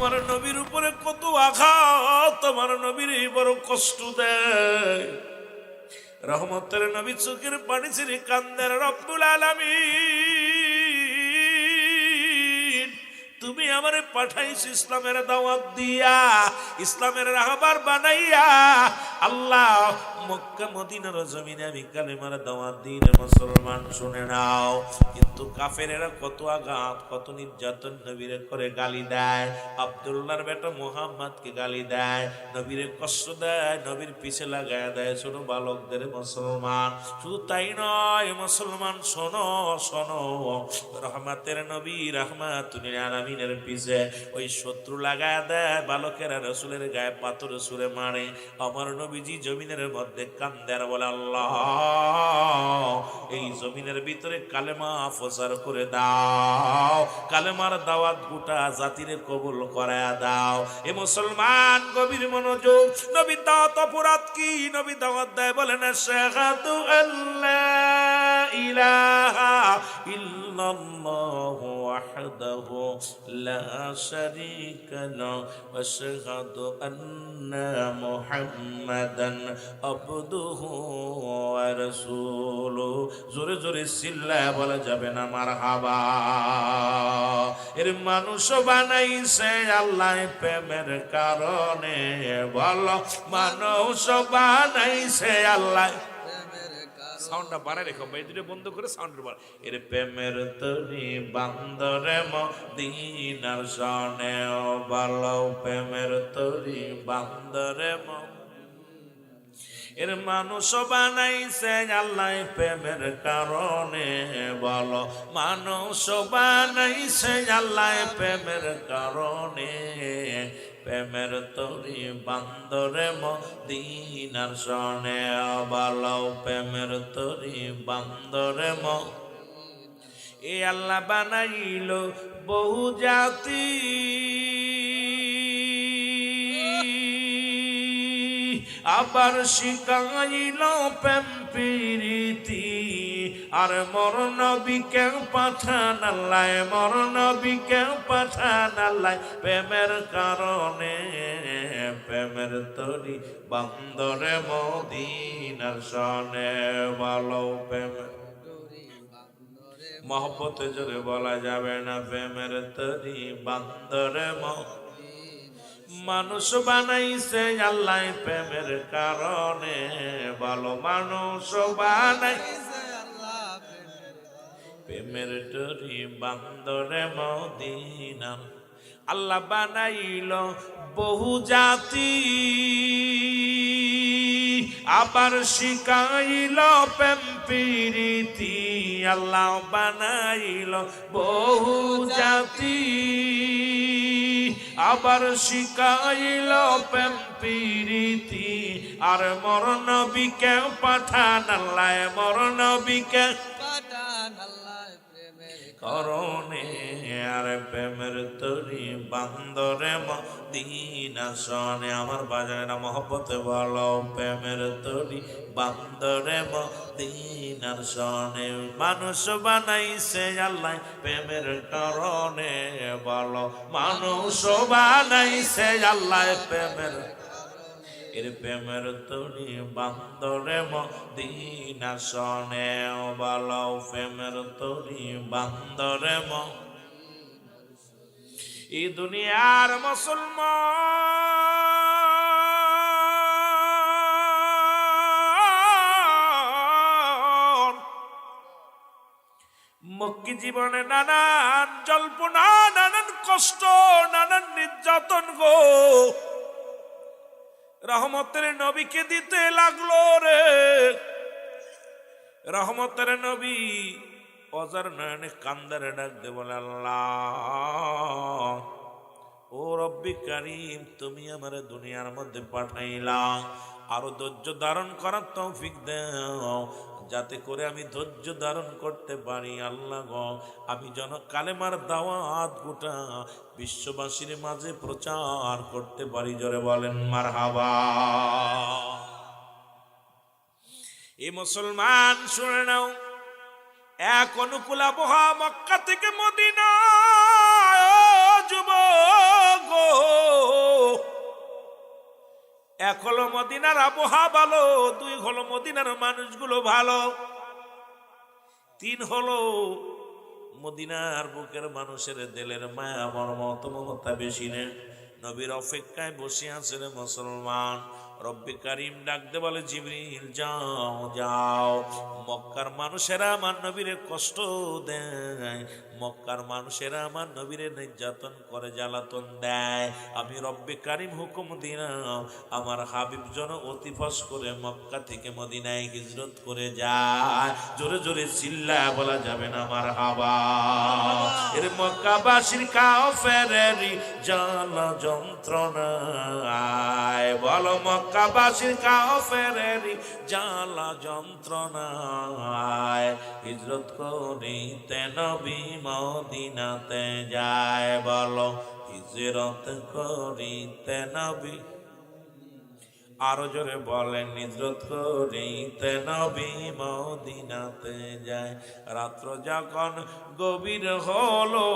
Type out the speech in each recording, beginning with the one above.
আমার নবীর উপরে কত আঘাত, আমার নবীর এই বড় কষ্ট দেয়। রহমতের নবী চোখের পানি ছেড়ে কান্দেন, রব্বুল আলামিন তুমি আমারে পাঠাইছো ইসলামের দাওয়াত দিয়া, ইসলামের রাহবার বানাইয়া। আল্লাহ মক্কা মদিনার জমিনে আমি কালেমার দাওয়াত দিলে মুসলমান শুনে নাও, কিন্তু কাফেরেরা কত আঘাত কত নির্যাতন নবীরে করে গালি দেয়। আব্দুল্লাহর বেটা মুহাম্মদকে গালি দেয়, নবীরে কষ্ট দেয়, নবীর পিছে লাগায় দেয় ছোট বালকদের। মুসলমান শুধু তাই নয়, মুসলমান শোনো শোনো, রহমতের নবী রাহমাতুল আলামিনের পিছে ওই শত্রু লাগায় দেয়, বালকেরা রাসূলের গায়ে পাথর ছুঁড়ে মারে। আমার নবীজি জমিনের মধ্যে কান্দে আর বলে, আল্লাহ এই জমিনের ভিতরে কালেমা প্রচার করে দাও, কালেমার দাওয়াত গোটা জাতিরে কবুল করায়া দাও। এ মুসলমান গভীর মনোযোগ, নবী দাওয়াত অপরাধ কি? নবী দাওয়াত দেয় বলেন, আশহাদু আল্লা ইলাহা ইল্লাল্লাহু ওয়াহদাহু লা শারীকা লাহু ওয়া আশহাদু আন্না মুহাম্মাদান আবদুহু ওয়া রাসূলুহু। জোরে জোরে চিল্লায়া বলা যাবে না মারহাবা। এর মানুষ বানাইছে আল্লাহ প্রেমের কারণে, বলো মানুষ বানাইছে আল্লাহ। সাউন্ডটা বাড়ায় রেখো ভাই, দুটো বন্ধ করে সাউন্ডের বার। এর প্রেমের তরি বান্দরে মদিনার সনে, বলো প্রেমের তরি বান্দরে এর মানুষ বানাইছে আল্লাহ প্রেমের কারণে, বলো মানুষ বানাইছে আল্লাহ প্রেমের কারণে। প্রেমের তরি বান্দরে মদিনার সনে, বলো প্রেমের তরি বান্দরে এ আল্লাহ বানাইল বহু জাতি, আবার শিখাইল প্রেম প্রীতি। আর মর নবীকে পাঠান আল্লাহ, মর নবীকে পাঠান আল্লাহ প্রেমের কারণে। প্রেমের তরি বান্দরে মদিনার সনে, বলো প্রেমের মহব্বতে জোরে বলা যাবে না, প্রেমের তরি বান্দরে মানুষ বানাইছে আল্লাহ প্রেমের কারণে, বলো মানুষ বানাইছে আল্লাহ প্রেমের তরি বান্দরে মদিনা। আল্লাহ বানাইল বহু জাতি, আবার শিখাইল প্রেম প্রীতি। আল্লাহ বানাইল বহু জাতি, আবার শিখাইল প্রেম প্রীতি। আর মর নবীকে পাঠান আল্লাহ, মর নবীকে পাঠান আল্লাহ প্রেমের কারণে। আর প্রেমের তরি বান্দরে মদিনা সনে, আমার বাজারেরা মহব্বতে বলো প্রেমের তরি বান্দরে মদিনার সনে। মানুষ বানাইছে আল্লাহ প্রেমের কারণে, বলো মানুষ বানাইছে আল্লাহ প্রেমের। এর প্রেমের তরি বান্দরে মদিনা সনে, বলো প্রেমের তরি বান্দরে এই দুনিয়ার মুসলমান মক্কি জীবনে নানান জল্পনা, নানান কষ্ট, নানান নির্যাতন গো রহমতের নবীকে দিতে লাগলো রে। রহমতের নবী অজার নয়নে কান্দারে ডাক দে বলে, আল্লাহ ও রব্বি কারীম তুমি আমার দুনিয়ার মধ্যে পাঠাইলা, আরো ধৈর্য ধারণ করার তৌফিক দাও, যাতে করে আমি ধৈর্য ধারণ করতে পারি। আল্লাহ গো আমি যেন কালেমার দাওয়াত গোটা বিশ্ববাসীর মাঝে প্রচার করতে পারি। জোরে বলেন মারহাবা। এই মুসলমান শুনে নাও, এক অনুকূল আবহাওয়া মক্কা থেকে মদিনা যুবক এক হলো মদিনার আবহাওয়া ভালো, দুই হলো মদিনার মানুষগুলো ভালো, তিন হলো মদিনার বুকের মানুষের দিলের মায়া মমতা বেশি নেই। নবীর অপেক্ষায় বসে আছে রে মুসলমান। রব্বে কারিম ডাকতে বলে জিবরিল যাও যাও, মক্কার মানুষেরা আমার নবীরে কষ্ট দেয়, মক্কার মানুষেরা আমার নবীরে নির্যাতন করে জ্বালাতন দেয়, আমি রব্বে কারিম হুকুম দিলাম আমার হাবিব জন অতিফস করে মক্কা থেকে মদিনায় হিজরত করে যায়। জোরে জোরে চিল্লা বলা যাবে না মারহাবা। এর মক্কাবাসীর কাফেরেরই জ্বালা যন্ত্রণায়, বলো মক্কাবাসীর কাফেরেরই জ্বালা যন্ত্রণায় হিজরত করিতে নবী মদিনাতে যায়, বলো হিজরত করিতে নবী, আরো জোরে বলেন হিজরত করিতে নবী মদিনাতে যায়। রাত্র যখন গভীর হলো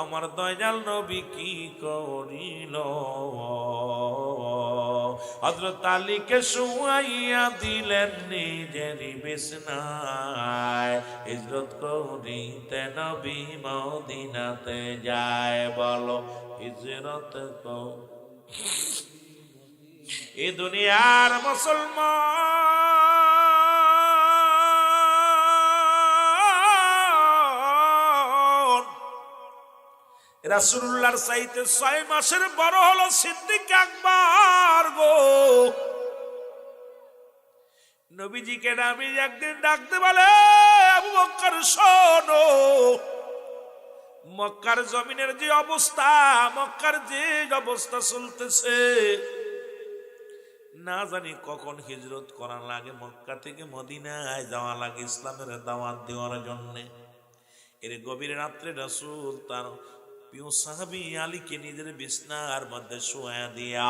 আমার দয়াল নবী কি করিল, হযরত আলীকে শুয়াইয়া দিলেন নিজের বিছনায়, হিজরত করিতে নবী মদিনাতে যায়, বলো হিজরত কর। এই দুনিয়ার মুসলমান রাসূলুল্লাহর চাইতে 6 মাসের বড় হলো সিদ্দিক আকবর গো। নবীজিকে আমি একদিন ডাকতে বলে আবু বকর শোনো, মক্কার জমিনের যে অবস্থা, মক্কার যে অবস্থা চলতেছে, না জানি কখন হিজরত করা লাগে, মক্কা থেকে মদিনায় যাওয়া লাগে ইসলামের দাওয়াত দেওয়ার জন্য। এর গভীর রাত্রে রাসূল তার প্রিয় সাহাবী আলীকে নিজের বিছনার মধ্যে শোয়া দিয়া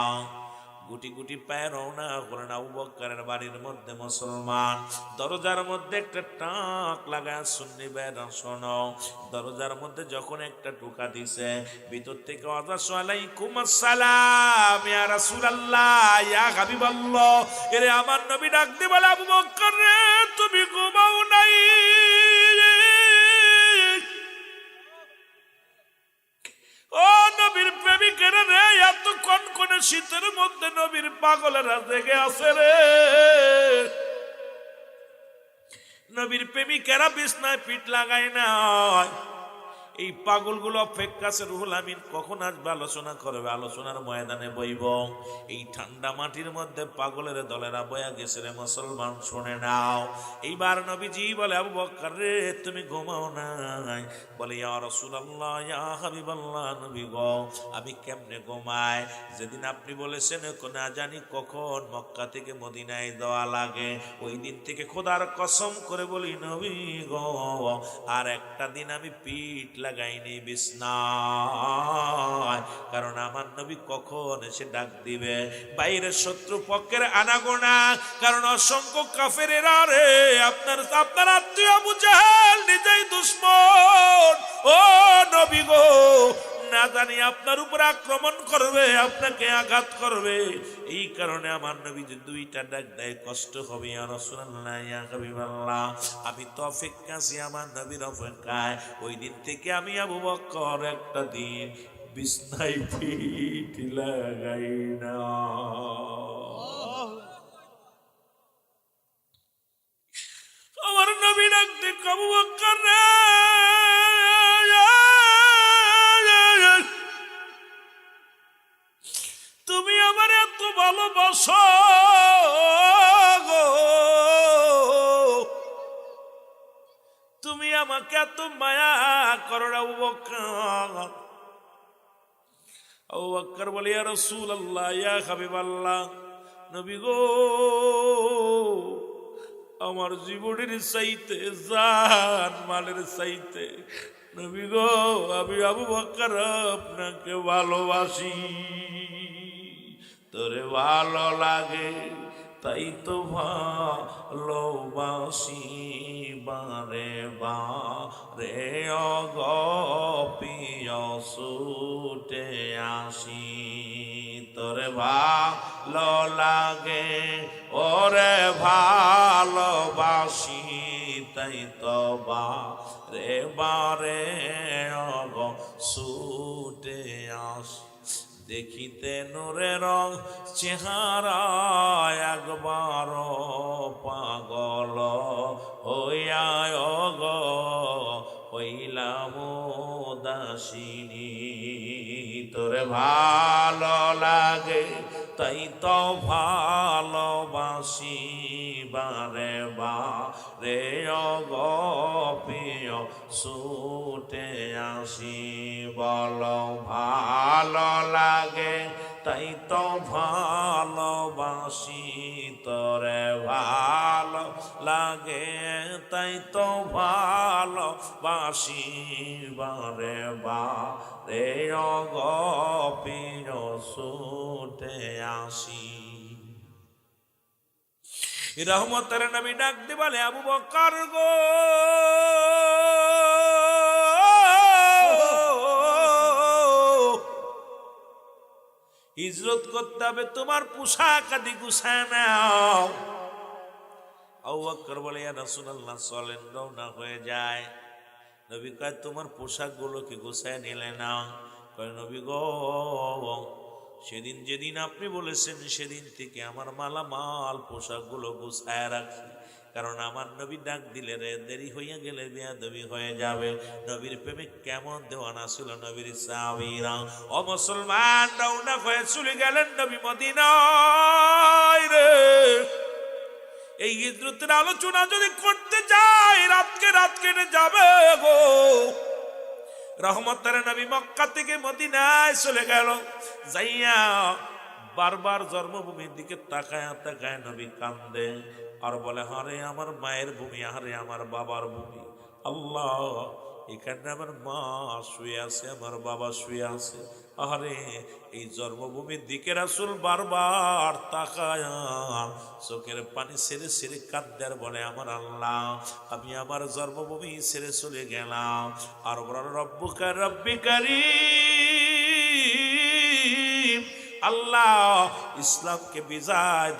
গুটি গুটি পায়ে রওনা করেন আবু বকরের বাড়ির মধ্যে। মুসলমান দরজার মধ্যে একটা টাক লাগায়, সুন্নি ভাইরা শোনো, দরজার মধ্যে যখন একটা টোকা দিছে, ভিতর থেকে আওয়াজ আলাইকুম আসসালাম ইয়া রাসূলুল্লাহ ইয়া হাবিবাল্লাহ। এরে আমার নবী ডাক দিয়ে বলে আবু বকর রে তুমি ঘুমাও নাই? ও নবীর প্রেমিকেরা রে, এত কনকনে শীতের মধ্যে নবীর পাগলেরা জেগে আছে রে। নবীর প্রেমিকেরা বিছনায় পিঠ লাগায় না, এই পাগলগুলো অপেক্ষা আছে রুহুল আমিন কখন আসবে, আলোচনা করবে, আলোচনার ময়দানে বইব। এই ঠান্ডা মাটির মধ্যে পাগলের দলেরা বয়া গেছে রে মুসলমান, শুনে নাও। এইবার নবীজি বলে আবু বকর রে তুমি ঘুমাও নাই? বলে ইয়া রাসূলুল্লাহ ইয়া হাবিবাল্লাহ, নবী গো আমি কেমনে ঘুমাই? যেদিন আপনি বলেছেন না জানি কখন মক্কা থেকে মদিনায় যাওয়া লাগে, ওই দিন থেকে খোদার কসম করে বলি নবী গো আর একটা দিন আমি পিঠ লাগাইনি বিছনায়, কারণ আমার নবী কখন এসে ডাক দিবে। বাইরের শত্রু পক্ষের আনাগোনা, কারণ অসংখ্য কাফেরেরা রে আপনার আত্মীয় আবু জাহেল নিজেই দুশমন। ও নবী গো না জানি আপনার উপর আক্রমণ করবে, আপনাকে আঘাত করবে, এই কারণে আমার নবী যে দুইটা ডাক দেয় কষ্ট হবে। ইয়া রাসূলুল্লাহ ইয়া হাবিবাল্লাহ, আমি তো অপেক্ষা আছি আমার নবীর অপেক্ষায়। ওই দিন থেকে আমি আবু বকর একটা দিন বিছনায় পিঠ লাগাই না। আমার নবী ডাক দিয়ে আবু বকর রে তুমি আমার এত ভালোবাসো গো, তুমি আমাকে এত মায়া করো আবু বকর। আবু বকর বলে ইয়া রাসূলুল্লাহ ইয়া হাবিবাল্লাহ, নবী গো আমার জীবনের চাইতে জান মালের চাইতে নবী গো আমি আবু বকর আপনাকে ভালোবাসি। তোরে ভালো লাগে তাই তো ভালোবাসি বারে বারে অগ প্রিয় ছুটে আসি তোরে ভালো লাগে ওরে ভালোবাসি তাই তো বারে বারে অগ ছুটে আসি দেখিতে নূরের রং চেহারা একবার পাগল হইয়া অগ হইলাম দাসিনী তোরে ভালো লাগে তাই তো ভালোবাসি বারে বারে অগ প্রিয় ছুটে আসি বল ভালো লাগে তাই তো ভালোবাসি তোরে ভালো লাগে তাই তো ভালোবাসি বারে বারে অগ প্রিয় ছুটে আসি রহমতের নবী ডাক দি বলে আবু বকর গো হিজরত করতে হবে তোমার পোশাক আদি গুছায় নাও আবু বকর বলে ইয়া রাসূলুল্লাহ চলেন রওনা হয়ে যায় নবী কয় তোমার পোশাক গুলো কি গুছায় নিলে না কয় নবী গো সেদিন যেদিন আপনি বলেছেন সেদিন থেকে আমার মালামাল পোশাকগুলো গুছায় রাখছি কারণ আমার নবী ডাক দিলে রে দেরি হইয়া গেলে বেয়াদবি হয়ে যাবে নবীর প্রেমিক কেমন দেওয়ানা ছিল নবীর সাহাবীরা ও মুসলমান রওনা হয়ে চলে গেলেন নবী মদিনায় রে এই হিজরতের আলোচনা যদি করতে যাই রাত কেটে যাবে গো রহমতের নবী মক্কা থেকে মদিনায় চলে গেল যাইয়া বারবার জন্মভূমির দিকে তাকায় তাকায় নবী কান্দে আর বলে হারে আমার মায়ের ভূমি হারে আমার বাবার ভূমি আল্লাহ এখানে আমার মা শুয়ে আছে আমার বাবা শুয়ে আছে আরে এই জন্মভূমির দিকে রাসূল বারবার তাকায় চোখের পানি ছেড়ে ছেড়ে কাঁদার বলে আমার আল্লাহ আমি আমার জন্মভূমি ছেড়ে চলে গেলাম আর বলে রব্বুকা রব্বি কারীম আল্লাহ ইসলামকে বিজয়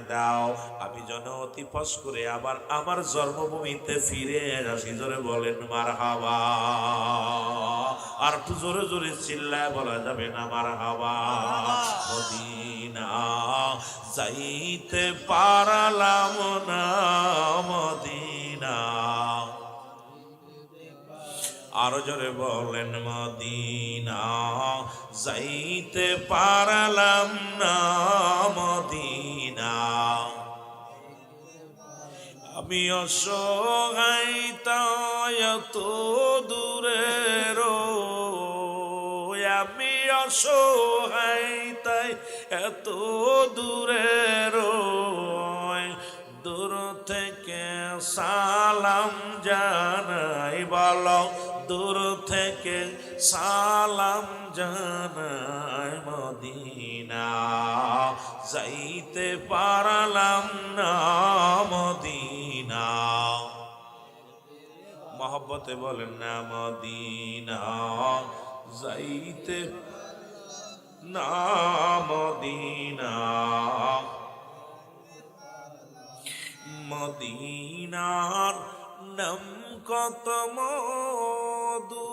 দাও আমি যেন অতি ফস করে আবার আমার জন্মভূমিতে ফিরে আসি জোরে বলেন মারহাবা আর একটু জোরে জোরে চিল্লায় বলা যাবে না মারহাবা মদিনা যাইতে পারলাম না মদিনা আরো জোরে বলেন মদিনা যাইতে পারলাম না মদিনা আমি অসহায় তাই এত দূরে আমি অসহায় তাই এত দূরে দূর থেকে সালাম জানাই বলো দূর থেকে সালাম জানাই মদিনা যাইতে পারলাম না মদিনা মহব্বতে বলেন না মদিনা যাইতে না মদিনা মদিনার নাম কত মধু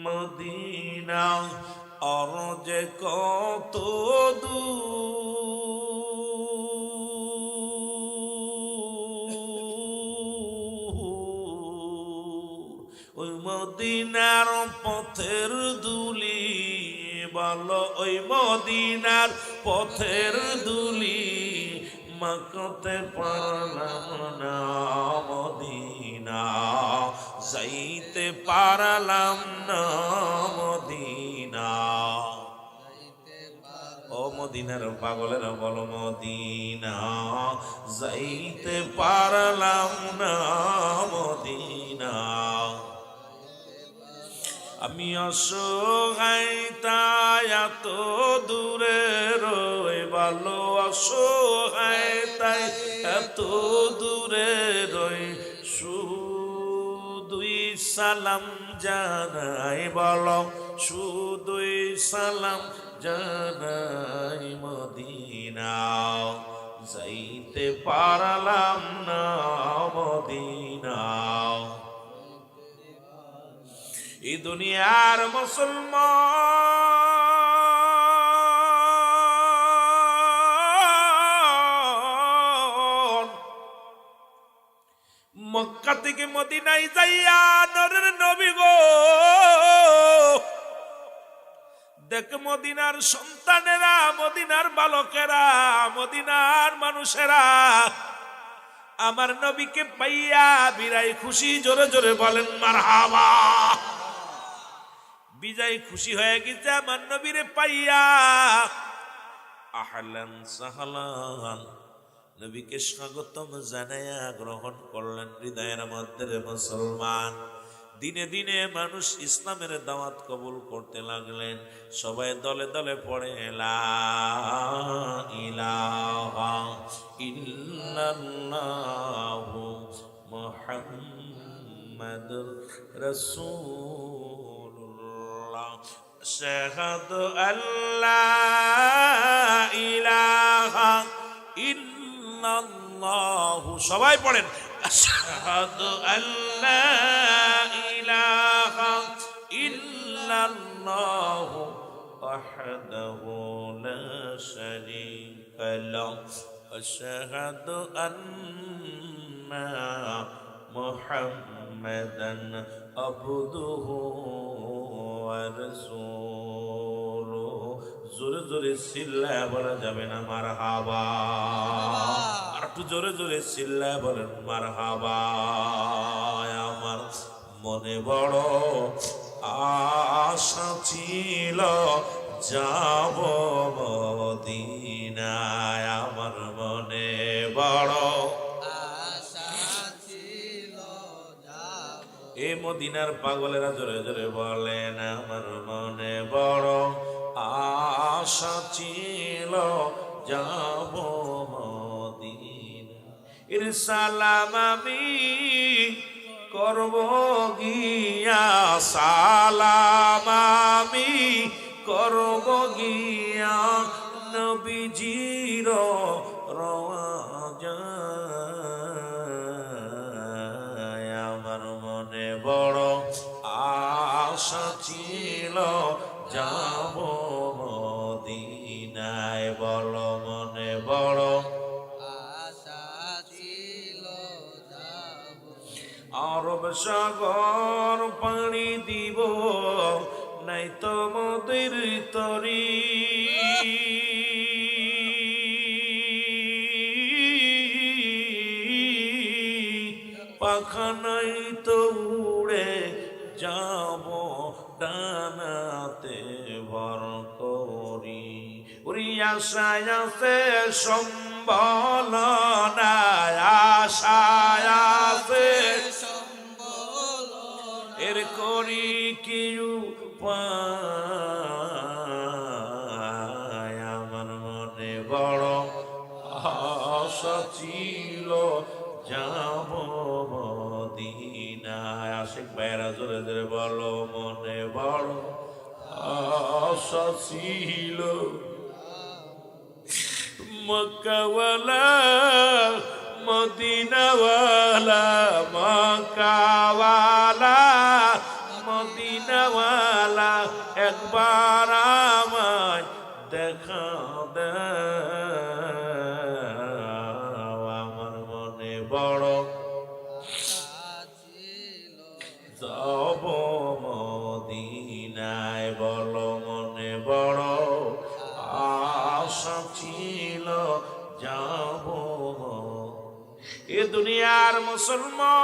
মদিনা আর যে কত ওই মদিনার পথের ধুলি বলো ওই মদিনার পথের ধুলি মাখতে পারলাম না মদিনা যাইতে পারলাম না মদিনা ও মদিনার পাগলের বল মদিনা যাইতে পারলাম না মদিনা। আমি অসহায় তাই এত দূরে রই, ভালো অসহায় তাই এত দূরে রই, শুধুই সালাম জানাই বলো, শুধুই সালাম জানাই মদিনা যাইতে পারলাম না মদিনা। এই দুনিয়ার মুসলমান মক্কা থেকে মদিনায় যাইয়া নরের নবী গো দেখ মদিনার সন্তানেরা, মদিনার বালকেরা, মদিনার মানুষেরা আমার নবীকে পাইয়া বিরাই খুশি, জোরে জোরে বলেন মারহাবা। বিজয় খুশি হয়ে গেছে আমার নবীরে পাইয়া, আহলান সাহলান নবীকে স্বাগতম জানাইয়া গ্রহণ করলেন হৃদয়ের মধ্যে মুসলমান। দিনে দিনে মানুষ ইসলামের দাওয়াত কবুল করতে লাগলেন, সবাই দলে দলে পড়ে লা ইলাহা ইল্লাল্লাহু মুহাম্মাদুর রাসূলুল্লাহ, আশহাদু আল্লা ইলাহা ইল্লাল্লাহু, সবাই পড়েন আশহাদু আল্লা ইলাহা ইল্লাল্লাহু ওয়াহদাহু লা শারীকা লাহু, আশহাদু আন্না মুহাম্মাদান আবদুহু ওয়া রাসূলুহু। জোরে জোরে চিল্লায়া বলা যাবে না মারহাবা? আর একটু জোরে জোরে চিল্লায়া বলেন মারহাবা। আমার মনে বড় আশা ছিল যাব মদিনায়, আমার মনে বড় আশা ছিল যাব। এই মদিনার পাগলেরা জোরে জোরে বলেন আমার মনে বড় আশা ছিল যাব মদিনা। এর সালাম আমি করব গিয়া, সালাম আমি করব গিয়া নবীজির রওজায়। আমার মনে বড় আশা ছিল যাব মদিনায়, বল মনে বড় আশা ছিল যাব। আরব সাগর পানি দিব নাই তো মোদের তরি, পাখা নাই তো উড়ে যাব ডানাতে ভর করি, ওরি আশায় আছে সম্বল নাই, আশায় আছে সম্বল এর করি কি উপায়। আমার মনে বড় আশা ছিল যাব মদিনায়। আশিক ভাইরা জোরে জোরে বলো মনে বড় আশা ছিল। মক্কাওয়ালা মদিনাওয়ালা, মক্কাওয়ালা মদিনাওয়ালা একবার আমায় দেখা দাও। আমার মনে বড় যাব মদিনায়, বল মনে বড় আশা ছিল যাব। এ দুনিয়ার মুসলমান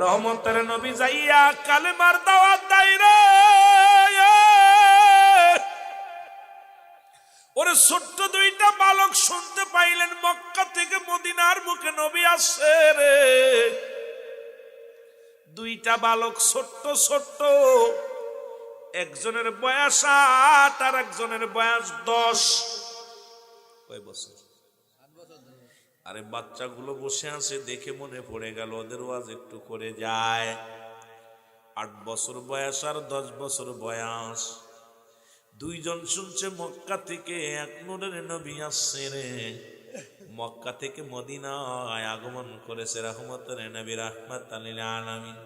রহমতের নবী যাইয়া কালেমার দাওয়াত দেয় রে। ওরে ছোট্ট দুইটা বালক শুনতে পাইলেন মক্কা থেকে মদিনার মুখে নবী আসছে রে। দুইটা বালক ছোট্ট ছোট্ট, একজনের বয়স 8 আর একজনের বয়স 10। কয় বছর? আরে বাচ্চাগুলো বসে আছে দেখে মনে পড়ে গেল ওদের ওয়াজ একটু করে যায়। 8 বছর বয়স আর 10 বছর বয়স। দুইজন শুনছে মক্কা থেকে এক নূরের নবী আসছে রে। মক্কা থেকে মদিনায় আগমন করেছে রহমতের নবী রাহমাতাল লিল আলামিন।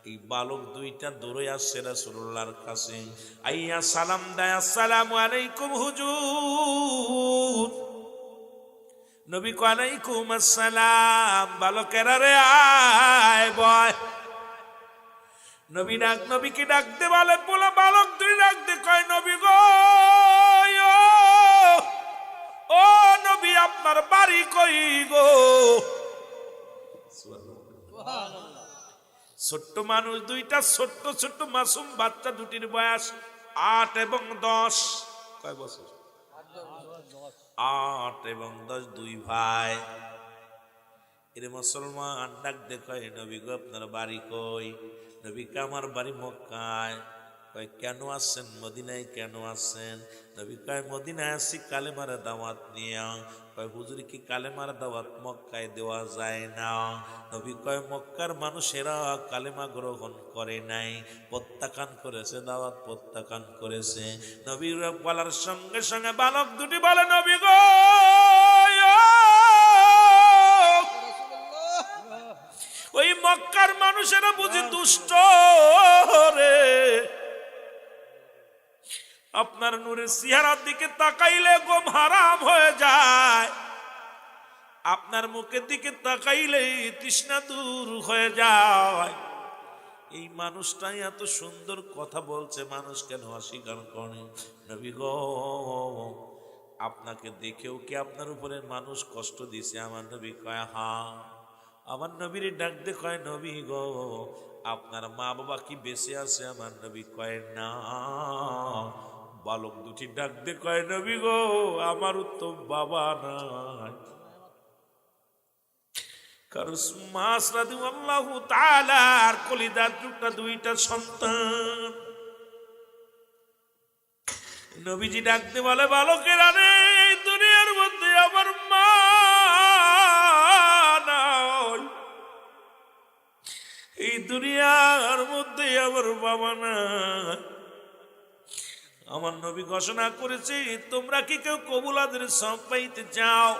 এই বালক দুইটা দৌড়ে আসছে রাসূলুল্লাহর কাছে, আইয়া সালাম দেয়, আসসালামু আলাইকুম হুজুর। নবী কয় আলাইকুম আসসালাম। বালকেরা রে আয় বয়। নবীকে ডাকতে বলে বালক দুই ডাকতে কয় নবী গো, ও নবী আপনার বাড়ি কই গো? ছোট্ট মানুষ দুইটা, ছোট্ট ছোট্ট মাসুম বাচ্চা দুটির বয়স 8 এবং 10। কয় বছর? 8 এবং 10, দুই ভাই। এর মুসলমান ডাক কয় নবী গো আপনার বাড়ি কই? নবী কে আমার বাড়ি মক্কায়। কয় কেন আসছেন মদিনায়, কেন আসছেন? নবী কয় মদিনায় আসছি কালেমার দাওয়াত নিয়ে। কয় হুজুর কি কালেমার দাওয়াত মক্কায় দেওয়া যায় না? নবী কয় মক্কার মানুষেরা কালেমা গ্রহণ করে নাই, প্রত্যাখ্যান করেছে, দাওয়াত প্রত্যাখ্যান করেছে। নবীর বলার সঙ্গে সঙ্গে বালক দুটি বলে নবী গো, ওই মক্কার মানুষেরা বুঝি দুষ্ট রে। আপনার নূরের চেহারার দিকে তাকাইলে গম হারাম হয়ে যায়, আপনার মুখের দিকে তাকাইলে তৃষ্ণা দূর হয়ে যায়। এই মানুষটাই এত সুন্দর কথা বলছে, মানুষ কেন অস্বীকার করে? নবী গো আপনাকে দেখেও কি আপনার উপরে মানুষ কষ্ট দিছে? আমার নবী কয় হ্যাঁ। আমার নবীর ডাক দে কয় নবী গো আপনার মা বাবা কি বেঁচে আছে? আমার নবী কয় না। বালক দুটি ডাক দে কয় নবী গো আমারও তো বাবা নাই। কারণ মাস রাদিয়াল্লাহু তাআলা আর কলিদার দুইটা সন্তান। নবীজি ডাকতে বলে বালকেরা রে, এই দুনিয়ার মধ্যে আমার মা নাই, এই দুনিয়ার মধ্যে আমার বাবা নাই। আমার নবী ঘোষণা করেছে তোমরা কি কেউ কবুলাদের সব পাইতে চাও?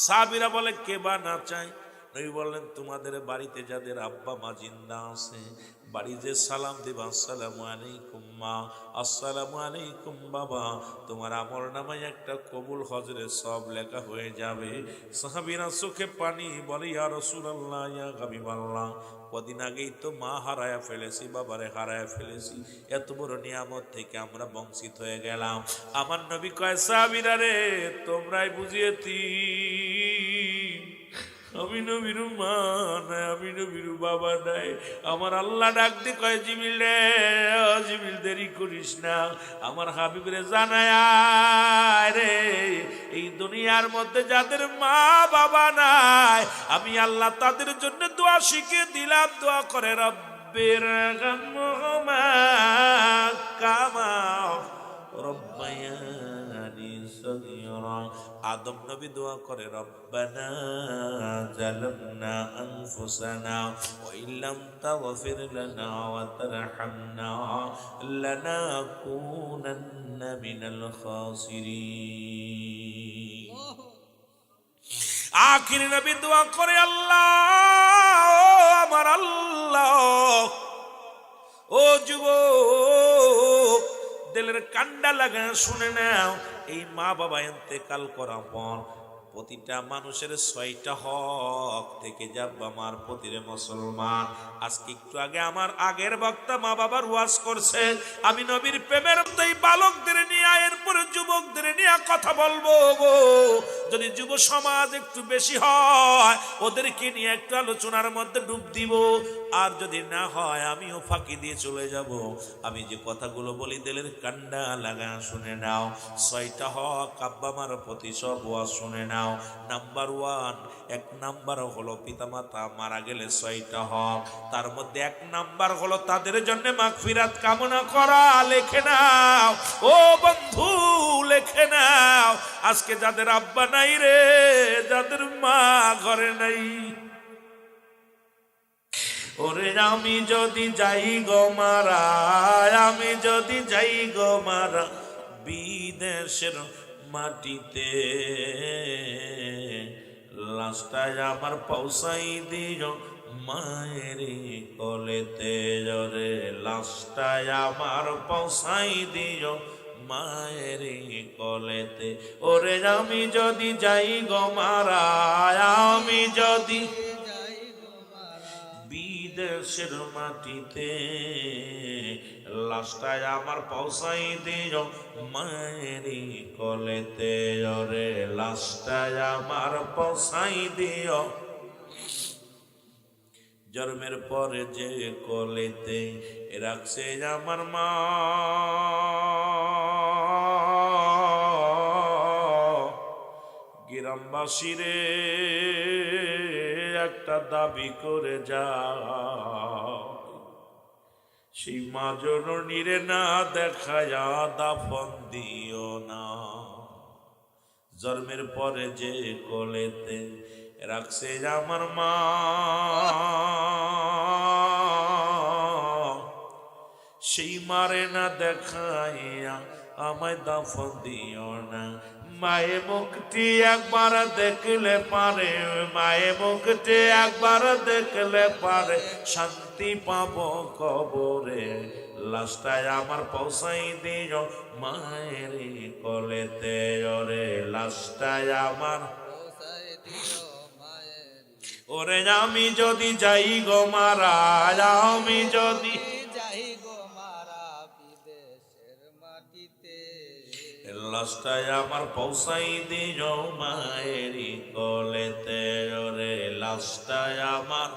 সাহাবীরা বলে কে বা না চায়? নবী বললেন তোমাদের বাড়িতে যাদের আব্বা মা জিন্দা আছে বাড়ি যে সালাম দিবা আসসালামু আলাইকুম মা, আসসালামু আলাইকুম বাবা, তোমার আমল নামায় একটা কবুল হজরের সব লেখা হয়ে যাবে। সাহাবীরা চোখে পানি বলে ইয়া রাসূলুল্লাহ ইয়া হাবিবাল্লাহ, কদিন আগেই তো মা হারায়া ফেলেছি, বাবারে হারায়া ফেলেছি, এত বড় নিয়ামত থেকে আমরা বঞ্চিত হয়ে গেলাম। আমার নবী কয় সাহাবীরা রে তোমরাই বুঝিয়েছি আমি নবীর মা নাই, আমি নবীর বাবা নাই। আমার আল্লাহ ডাক দি কয় জিবরিল রে, জিবরিল দেরি করিস না, আমার হাবিব রে জানায় রে এই দুনিয়ার মধ্যে যাদের মা বাবা নাই আমি আল্লাহ তাদের জন্য দোয়া শিখিয়ে দিলাম। দোয়া করে রব্বির গামহুমা কামা রব্বায়ানি সগীরা। আদম নবী দোয়া করে রব্বানা জালামনা আনফুসানা ওয়া ইল্লাম তাগফির লানা ওয়া তারহামনা লানাকুনান্না মিনাল খাসিরিন। আখিরি নবী দোয়া করে আল্লাহ আমার আল্লাহ, ও যুবক দিলের কান্ডা লাগা শুনে নাও, এই মা বাবা ইন্তেকাল করার পর প্রতিটা মানুষের 6টা হক থেকে যাবে আমার প্রতিরে মুসলমান। আজকে একটু আগে আমার আগের বক্তা মা বাবার ওয়াজ করছে, আমি নবীর প্রেমের এই বালকদের নিয়ে এরপরে যুবকদের নিয়ে কথা বলবো গো। যদি যুব সমাজ একটু বেশি হয় ওদেরকে নিয়ে একটু আলোচনার মধ্যে ডুব দিব, আর যদি না হয় আমিও ফাঁকি দিয়ে চলে যাব। আমি যে কথাগুলো বলি দিলের কান্ডা লাগা শুনে নাও। 6টা হক আব্বা মার প্রতি সব ওয়াজ শুনে নাও। নাম্বার 1, 1 নাম্বার হলো পিতামাতা মারা গেলে 6টা হক, তার মধ্যে 1 নাম্বার হলো তাদের জন্য মাগফিরাত কামনা করা। লেখে নাও ও বন্ধু, লেখে নাও। আজকে যাদের আব্বা নাই রে, যাদের মা ঘরে নাই, ওরে আমি যদি যাই গো মারা, আমি যদি যাই গো মারা বিদেশের মাটিতে, লাস্টায় আমার পৌঁছাই দিও মায়ের কোলেতে। রে লাস্টায় আমার পৌঁছাই দিও মায়ের কোলেতে। ওরে আমি যদি যাই গো মারা, আমি যদি বিদেশের মাটিতে, লাস্টায় আমার পৌঁছাই দিও মায়ের কোলেতে। রে লাস্টায় আমার পৌঁছাই দিও, জন্মের পরে যে কোলেতে রাখছে আমার মা, গ্রামবাসী রে একটা দাবি করে যা, সেই মা জননীরে না দেখায়া দাফন দিও না। জন্মের পরে যে কোলেতে রাখছে আমার মা, সেই মারে না দেখাইয়া আমায় দাফন দিও না। মায়ে মুখটি একবার দেখলে পারে, মায়ে মুখটি একবার দেখলে পারে শান্তি পাবো কবরে। লাস্টায় আমার পৌঁছাই দিও মায়ের কোলেতে। রে লাস্টায় আমার, ওরে আমি যদি যাই গো মারা, আমি যদি লাস্টায় আমার পৌঁছাই দিও মায়ের কোলেতে। রে লাস্টায় আমার,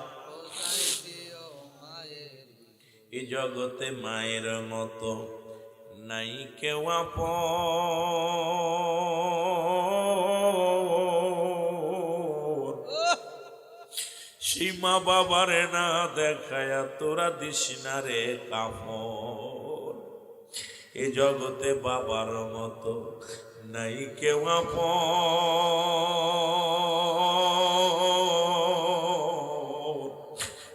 এই জগতে মায়ের মতো নাই কেউ আপন। সেই মা বাবারে না দেখায়া তোরা দিস না রে কাফন। এ জগতে বাবার মতো নাই কেউ আপন।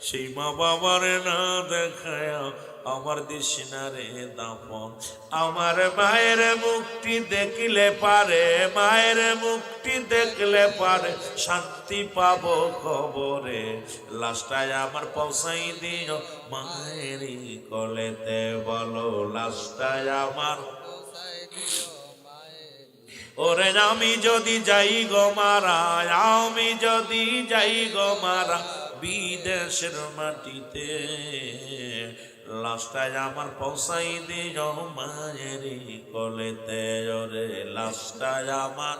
সেই মা বাবারে না দেখায়া আমার দিস না রে দাফন। আমার মায়ের মুক্তি দেখলে পারে, মায়ের মুক্তি দেখলে পারে শান্তি পাবো কবরে। লাস্টায় আমার পৌঁছাই দিও মায়ের কোলেতে। বলো লাস্টায় আমার, ওরে আমি যদি যাই গো মারা, আমি যদি যাই গো মারা বিদেশের মাটিতে, লাস্টায় আমার পৌঁছাই দিও মায়ের কোলেতে। রে লাস্টায় আমার,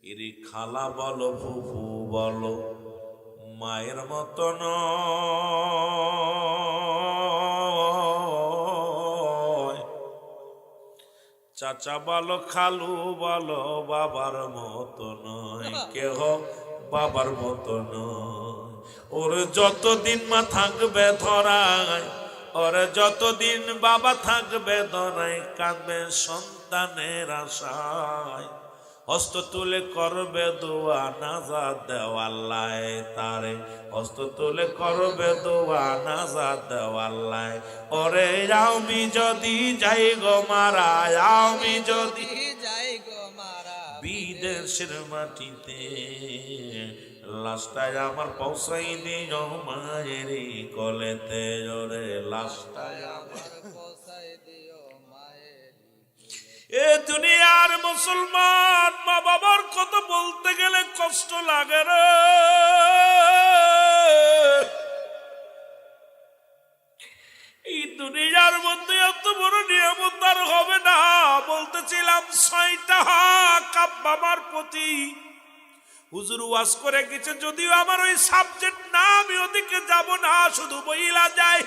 এরি খালা বলো ফুফু বলো মায়ের মতন, চাচা বলো খালু বলো বাবার মতো নয়, কেহ বাবার মতো নয়। ওর যতদিন মা থাকবে ধরায়, ওর যতদিন বাবা থাকবে ধরায়, কাঁদবে সন্তানের আশায়। হস্ত তুলে করবে দোয়া নাজাত দেওয়াল্লায় তারে, হস্ত তুলে করবে দোয়া নাজাত দেওয়াল্লায়। ওরে আমি যদি যাই গো মারা, আমি যদি যাই গো মারা বিদেশের মাটিতে, লাস্টায় আমার পৌঁছাই দিও মায়ের কোলেতে। রে লাস্টায় আমার পৌঁছাই দিও মায়ের। এ দুনিয়ার মুসলমান মা বাবার কথা বলতে গেলে কষ্ট লাগে রে। এই দুনিয়ার মধ্যে এত বড় নিয়ামত আর হবে না। বলতেছিলাম 6টা হক আব্বা মার প্রতি হুজুর ওয়াজ করে গেছে, যদিও আমার ওই সাবজেক্ট না, আমি ওদিকে যাব না, শুধু বইলা যায়।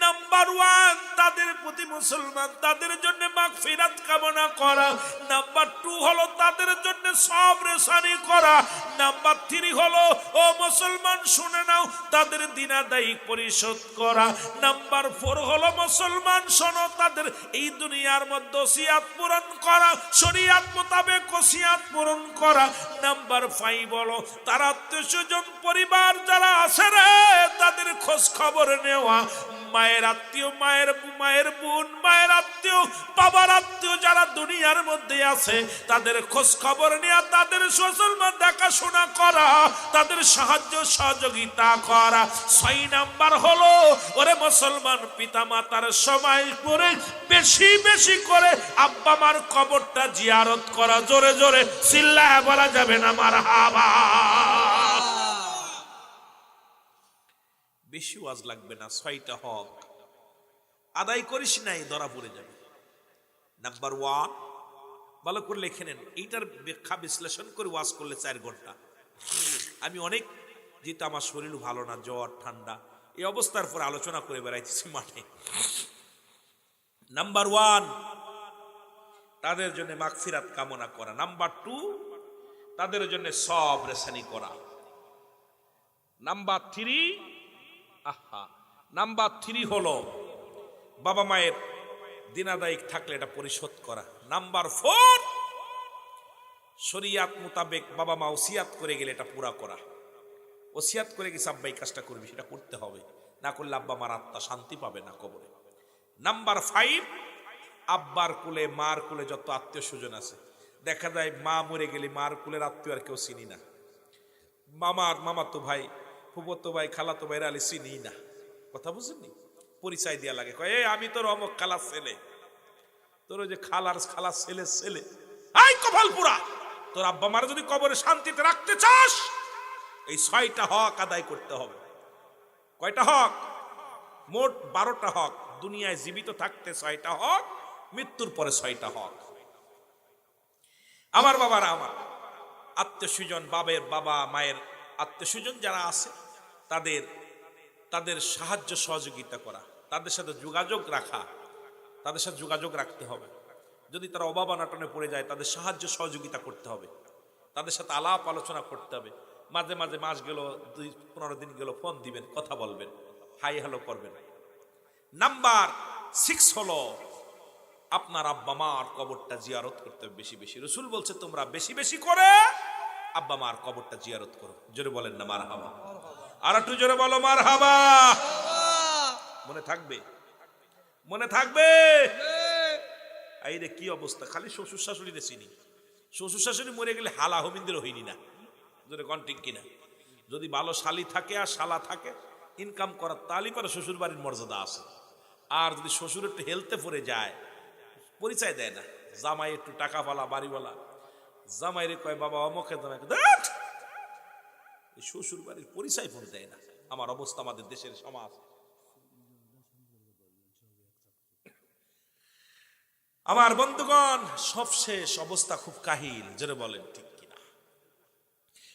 নাম্বার 1 তাদের প্রতি মুসলমান তাদের জন্য মাগফিরাত কামনা করা। নাম্বার 2 হলো তাদের জন্য সবর সানি করা। নাম্বার 3 হলো ও মুসলমান শুনে নাও, তাদের দিনাদায়ী পরিশোধ করা। নাম্বার 4 হলো মুসলমান শোনো, তাদের এই দুনিয়ার মধ্যে ওসিয়াত পূরণ করা, শরীয়ত মোতাবেক ওসিয়াত পূরণ করা। নাম্বার 5 হলো তার আত্মীয়স্বজন পরিবার যারা আছে রে তাদের খোঁজ খবর নেওয়া। মায়ের আত্মীয়, মায়ের বোন, মায়ের আত্মীয়, বাবার আত্মীয় যারা দুনিয়ার মধ্যে আছে তাদের খোঁজ খবর নেওয়া, তাদের মুসলমান দেখাশোনা করা, তাদের সাহায্য সহযোগিতা করা। 6 নাম্বার হলো ওরে মুসলমান পিতা মাতার সময় করে বেশি বেশি করে আব্বা মার কবরটা জিয়ারত করা। জোরে জোরে চিল্লায় বলা যাবে না মারহাবা। বেশি ওয়াজ লাগবে না, 6টা হক আদায় করিস নাই ধরা পড়ে যাবে। নাম্বার 1 ভালো করে লিখে নেন, এইটার ব্যাখ্যা বিশ্লেষণ করে ওয়াজ করলে 4 ঘন্টা। আমি অনেক, যেহেতু আমার শরীর ভালো না, জ্বর ঠান্ডা, এই অবস্থার পর আলোচনা করে বেড়াইতেছি মাঠে। নাম্বার 1 তাদের জন্য মাগফিরাত কামনা করা। নাম্বার 2 তাদের জন্য সবর সানি করা। নাম্বার 3 হলো বাবা মায়ের দিনাদায়িক থাকলে এটা পরিশোধ করা। নাম্বার 4 শরীয়ত মোতাবেক বাবা মা ওসিয়াত করে গেলে এটা পুরা করা। ওসিয়াত করে গেছে আব্বা এই কাজটা করবি, সেটা করতে হবে, না করলে আব্বা মার আত্মা শান্তি পাবে না কবরে। নাম্বার 5 আব্বার কুলে মার কুলে যত আত্মীয় স্বজন আছে, দেখা যায় মা মরে গেলে মার কুলের আত্মীয় আর কেউ চিনি না। মামাতো ভাই, ফুফতো ভাই, খালাতো ভাইরা আলি চিনি না। কথা বুঝেননি? পরিচয় দেয়া লাগে, কয় আমি তোর অমক খালার ছেলে, তোর ওই যে খালার ছেলে। আই কপাল পুরা, তোর আব্বা মারা যদি কবরে শান্তিতে রাখতে চাস এই 6টা হক আদায় করতে হবে। কয়টা হক? মোট 12টা হক। দুনিয়ায় জীবিত থাকতে 6টা হক, মৃত্যুর পরে 6টা হক। আমার বাবারা, আমার আত্মীয় স্বজন, বাবা মায়ের আত্মীয় স্বজন যারা আছে তাদের সাহায্য সহযোগিতা করা, তাদের সাথে যোগাযোগ রাখা, তাদের সাথে যোগাযোগ রাখতে হবে। যদি তারা অভাব অনাটনে পড়ে যায় তাদের সাহায্য সহযোগিতা করতে হবে, তাদের সাথে আলাপ আলোচনা করতে হবে। মাঝে মাঝে মাস গেল, 15 দিন গেল, ফোন দিবেন, কথা বলবেন, হাই হ্যালো করবেন। নাম্বার 6 হলো আপনার আব্বা মার কবরটা জিয়ারত করতে হবে বেশি বেশি। রাসূল বলছে তোমরা বেশি বেশি করে আব্বা মার কবরটা জিয়ারত করো। জোরে বলেন না মারহাবা। আর একটু জোরে বলো মারহাবা। মনে থাকবে, মনে থাকবে। এই রে কি অবস্থা, খালি শ্বশুর শাশুড়িরে চিনি। শ্বশুর শাশুড়ি মরে গেলে হালা হমিন্দের হইনি না। জোরে কোন ঠিক কিনা? যদি ভালো শালি থাকে আর শালা থাকে, ইনকাম করার তালি পারে শ্বশুর বাড়ির মর্যাদা আছে। আর যদি শ্বশুর একটু হেলতে পড়ে যায়, পরিচয় দেয় না। জামাই একটু টাকাওয়ালা, বাড়িওয়ালা, জামাই রে কয় বাবা অমুকে শ্বশুর বাড়ির পরিচয় ফোন দেয় না। আমার অবস্থা, আমাদের দেশের সমাজ। আমার বন্ধুগণ, সবশেষ অবস্থা খুব কাহিল। যেটা বলেন ঠিক কিনা?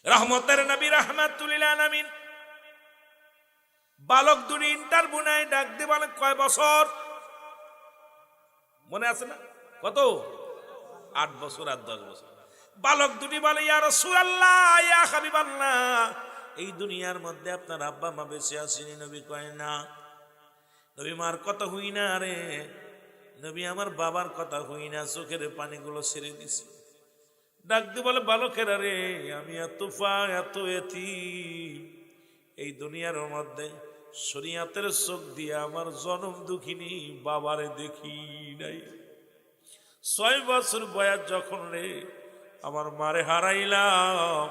রহমতের নবী রাহমাতুল লিল আলামিন বালক দুটি ইন্টারভিউ নেয়, ডাক দিয়ে বলে কয় বছর? মনে আছে না? কত? 8 বছর আর 10 বছর। বালক দুটি বলে ইয়া রাসূলুল্লাহ, ইয়া হাবিবাল্লাহ, এই দুনিয়ার মধ্যে আপনার আব্বা মা বেঁচে আসেনি? নবী কয় না। নবী মার কথা হই না রে নবী, আমার বাবার কথা হই না। চোখের পানিগুলো ছেড়ে দিছে। ডাক দিয়ে বলে বালকেরা রে, আমি এত এতিম, এই দুনিয়ার মধ্যে শরীয়তের চোখ দিয়ে আমার জনম দুঃখিনী বাবারে দেখি নাই। 6 বছর বয়স যখন রে আমার মারে হারাইলাম,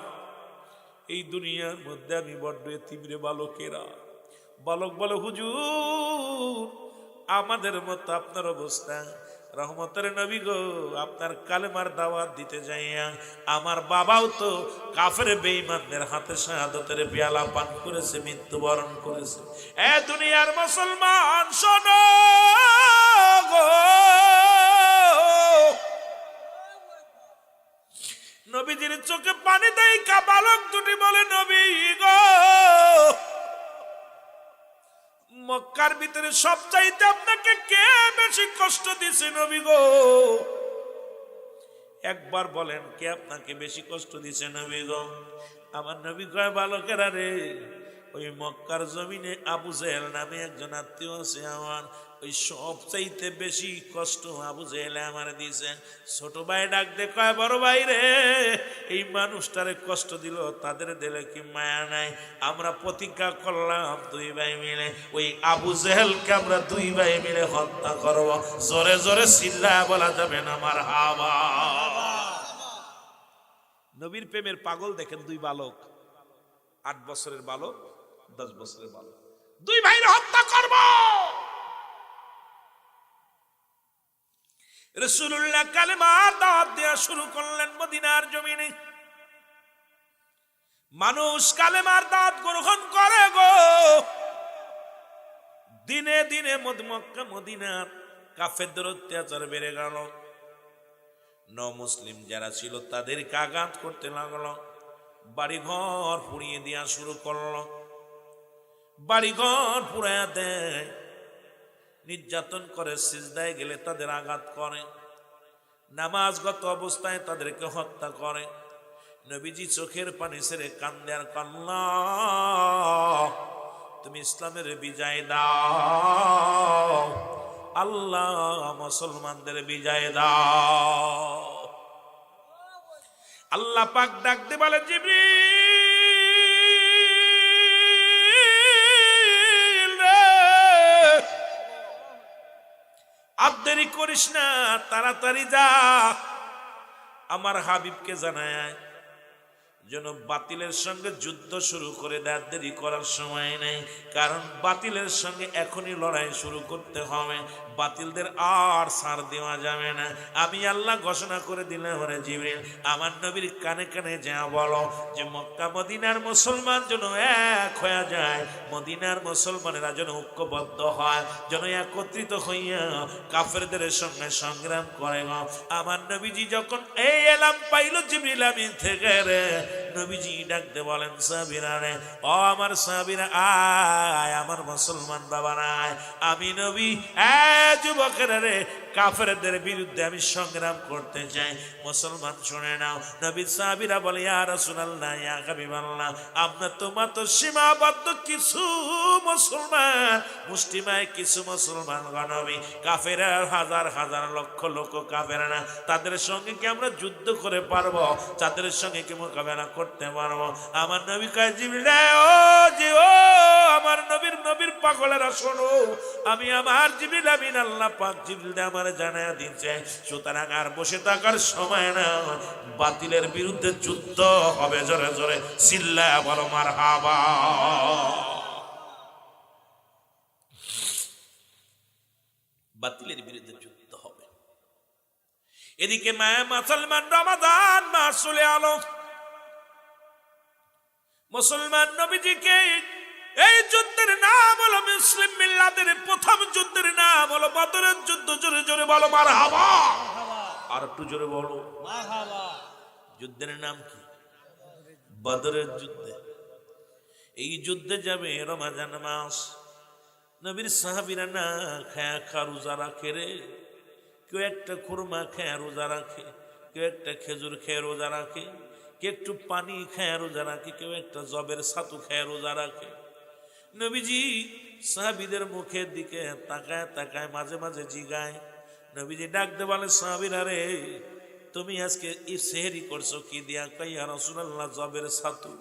এই দুনিয়ার মধ্যে আমি বড্ড এতিম রে। বালকেরা, বালক বলে হুজুর আমাদের মতো আপনার অবস্থা, রহমতের নবী গো, আপনার কালেমার দাওয়াত দিতে যাইয়া আমার বাবাও তো কাফের বেঈমানদের হাতে শাহাদাতের পেয়ালা পান করেছে, মৃত্যুবরণ করেছে। এ দুনিয়ার মুসলমান শোনো গো, নবীজির চোখে পানি দেয় বালক দুটি বলে, নবী গো, মক্কার ভিতরে সবচাইতে আপনাকে কে বেশি কষ্ট দিছে নবী গো? একবার বলেন কে আপনাকে বেশি কষ্ট দিছে নবী গো? আমার নবী কয়, বালকেরা রে, ওই মক্কার জমিনে আবু জেহেল নামে একজন আত্মীয় আছে আমার, ওই সবচাইতে বেশি কষ্ট আবু জেহেল আমার দিছে। ছোট ভাই ডাক দে কয়, বড় ভাই রে, এই মানুষটারে কষ্ট দিল, তাদের দিলে কি মায়া নাই? আমরা প্রতিজ্ঞা করলাম দুই ভাই মিলে ওই আবু জেহেলকে আমরা দুই ভাই মিলে হত্যা করব। জোরে জোরে চিল্লায়া বলা যাবে না মারহাবা। নবীর প্রেমের পাগল দেখেন, দুই বালক, 8 বছরের বালক, 10 বছরের বালক, দুই ভাইরে হত্যা করব। রাসূলুল্লাহ কালেমার দাওয়াত দেয়া শুরু করলেন মদিনার জমিনে। মানুষ কালেমার দাওয়াত গ্রহণ করে গো। দিনে দিনে মক্কা মদিনার কাফেরদের অত্যাচার বেড়ে গেল। মুসলিম যারা ছিল তাদেরকে আঘাত করতে লাগলো, বাড়িঘর পুড়িয়ে দেওয়া শুরু করলো, বাড়িঘর পুড়াইয়া দেয়, নির্যাতন করে, সিজদায় গেলে তাদের আঘাত করে, নামাজগত অবস্থায় তাদেরকে হত্যা করে। নবীজি চোখের পানি ছেড়ে কান্দে আর আল্লাহ, তুমি ইসলামের বিজয় দাও, আল্লাহ মুসলমানদের বিজয় দাও। আল্লাহ পাক ডাক দিয়ে বলে, জিবরিল রে, আর দেরি করিস না, তাড়াতাড়ি যা, আমার হাবিবকে জানায় যেন বাতিলের সঙ্গে যুদ্ধ শুরু করে দেয়। দেরি করার সময় নেই, কারণ বাতিলের সঙ্গে এখনই লড়াই শুরু করতে হবে, বাতিলদের আর ছাড় দেওয়া যাবে না। আমি আল্লাহ ঘোষণা করে দিলাম, ওরে জিবরিল, আমার নবীর কানে কানে যা বলো যে মক্কা মদিনার মুসলমান যেন এক হয়ে যায়, মদিনার মুসলমানেরা যেন ঐক্যবদ্ধ হয়, যেন একত্রিত হইয়া কাফেরদের সঙ্গে সংগ্রাম করে। আমার নবীজি যখন এই এলাম পাইল জিবরিল আমিন থেকে রে, নবীজি ডাকতে বলেন, সাহাবীরা রে, ও আমার সাহাবীরা, আয় আমার মুসলমান বাবারা আয়, আমি নবী যুবকেরা রে, কাফেরদের বিরুদ্ধে আমি সংগ্রাম করতে চাই। মুসলমান শুনে নাও। নবী সাহাবীরা বলে, ইয়া রাসূলুল্লাহ, ইয়া হাবিবাল্লাহ, আপনার তো মাত্র সীমাবদ্ধ কিছু মুসলমান, মুষ্টিমেয় কিছু মুসলমান গণবী, কাফেরা হাজার হাজার লক্ষ লক্ষ কাফেরা না, তাদের সঙ্গে কি আমরা যুদ্ধ করে পারবো? তাদের সঙ্গে কি মোকাবেলা করতে পারবো? আমার নবী কয়, জিবরিল ও জি, ও আমার নবীর পাগলেরা শোনো, আমি আমার জিবরিল আমিন আল্লাহ পাক জিবরিল আমার জানায়া দিচ্ছে, সুতরাং আর বসে থাকার সময় না, বাতিলের বিরুদ্ধে যুদ্ধ হবে। জোরে জোরে চিল্লায়া বলো মারহাবা। বাতিলের বিরুদ্ধে যুদ্ধ হবে। এদিকে মায়া মুসলমান রমাদান মাস চলে আলো, মুসলমান নবীজিকে এই যুদ্ধের নাম হলো মুসলিম মিল্লাতের প্রথম যুদ্ধের নাম হলো বদরের যুদ্ধ। জোরে জোরে বলো মারহাবা, আর একটু জোরে বলো মারহাবা। যুদ্ধের নাম কি? বদরের যুদ্ধ। এই যুদ্ধে যাবে রমজান মাস। নবীর সাহাবীরা না খায়া রোজা রাখে রে, কেউ একটা খুরমা খেয়ে রোজা রাখে, কেউ একটা খেজুর খেয়ে রোজা রাখে, কেউ একটু পানি খেয়ে রোজা রাখে, কেউ একটা জবের ছাতু খেয়ে রোজা রাখে। নবীজি সাহাবীদের মুখের দিকে তাকায় তাকায় মাঝে মাঝে জিগায়। নবীজি ডাকতে বলে, সাহাবীরা রে, তুমি আজকে সেহরি করছো কি দিয়া? কই, ইয়া রাসূলুল্লাহ, জবের ছাতু।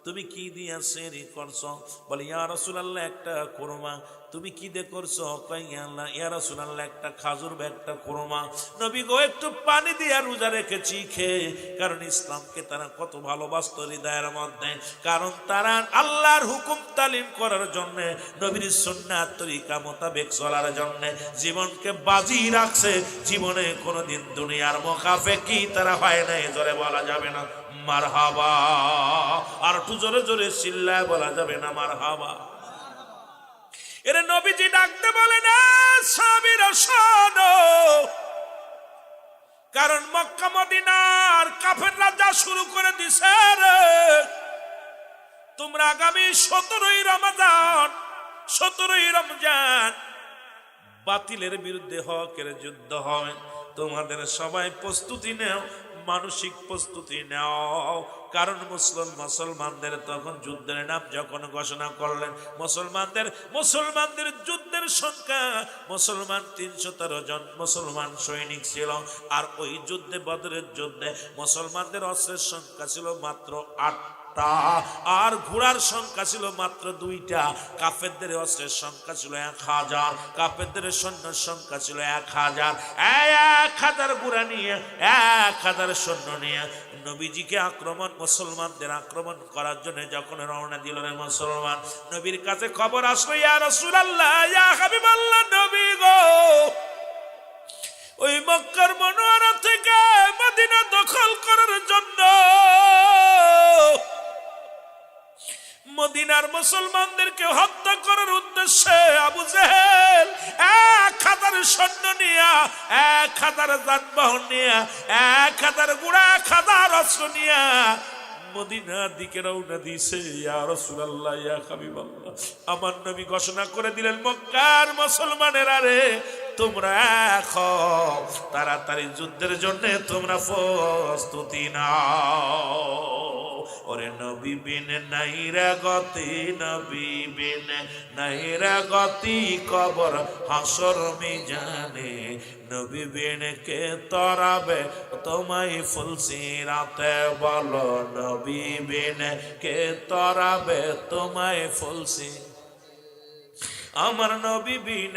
তুমি কি দিয়া সেহরি করছো? বলে ইয়া রাসূলুল্লাহ একটা কোরমা। তুমি কি দিয়ে করছো? কই আল্লাহ ইয়া রাসূলুল্লাহ একটা খাজুর বা একটা কোরমা। নবী গো একটু পানি দিয়া রোজা রেখেছি খেয়ে, কারণ ইসলামকে তারা কত ভালোবাসতো হৃদয়ের মধ্যে, কারণ তারা আল্লাহর হুকুম তালিম করার জন্য, নবীর সুন্নাত তরিকা মোতাবেক চলার জন্য জীবনকে বাজি রাখছে। জীবনে কোনোদিন দুনিয়ার মুখাফেকি তারা হয় নাই, জোরে বলা যাবে না মারহাবা। আর একটু জোরে জোরে চিল্লায় বলা যাবে না মারহাবা। এরে নবীজি ডাকতে বলে না সাহাবীরা শোনো, কারণ মক্কা মদিনার কাফেররা যা শুরু করে দিছে রে, তোমরা আগামী 17ই রমজান বাতিলের বিরুদ্ধে হকের যুদ্ধ হয়। তোমাদের সবাই প্রস্তুতি নাও, মানসিক প্রস্তুতি নাও, কারণ মুসলমানদের তখন যুদ্ধের নাম যখন ঘোষণা করলেন, মুসলমানদের যুদ্ধের সংখ্যা মুসলমান 313 জন মুসলমান সৈনিক ছিল। আর ওই যুদ্ধে, বদরের যুদ্ধে মুসলমানদের অস্ত্রের সংখ্যা ছিল মাত্র 8টা, আর ঘোড়ার সংখ্যা ছিল মাত্র 2টা। কাফেরদের অস্ত্রের সংখ্যা ছিল 1000, কাফেরদের সৈন্যের সংখ্যা ছিল 1000। 1000 ঘোড়া নিয়ে, 1000 সৈন্য নিয়ে নবীজিকে মুসলমানদের আক্রমণ করার জন্য যখন রওনা দিল মুসলমান, নবীর কাছে খবর আসলো, ইয়া রাসূলুল্লাহ, ইয়া হাবিবাল্লাহ, নবী গো, ওই মক্কার মনোয়ারা থেকে মদিনা দখল করার জন্য মদিনার মুসলমানদেরকে হত্যা করার উদ্দেশ্যে আবু জেহেল 1000 সৈন্য নিয়ে, 1000 যানবাহন নিয়ে, 1000 ঘোড়া, 1000 অস্ত্র নিয়ে মদিনার দিকে রওনা দিয়েছে। ইয়া রাসূলুল্লাহ, ইয়া হাবিবাল্লাহ, আমার নবী ঘোষণা করে দিলেন, মক্কার মুসলমানেরা রে, তোমরা এখন তাড়াতাড়ি যুদ্ধের জন্য তোমরা প্রস্তুতি নাও। ওরে নবী বিন নাইরা গতি, নবী বিন নাইরা গতি, কবর হাসর মিজানে, নবী বিন কে তরাবে তোমায় ফুলসিরাতে, বলো নবী বিন কে তরাবে তোমায় ফুলসি। আমার নবী বিন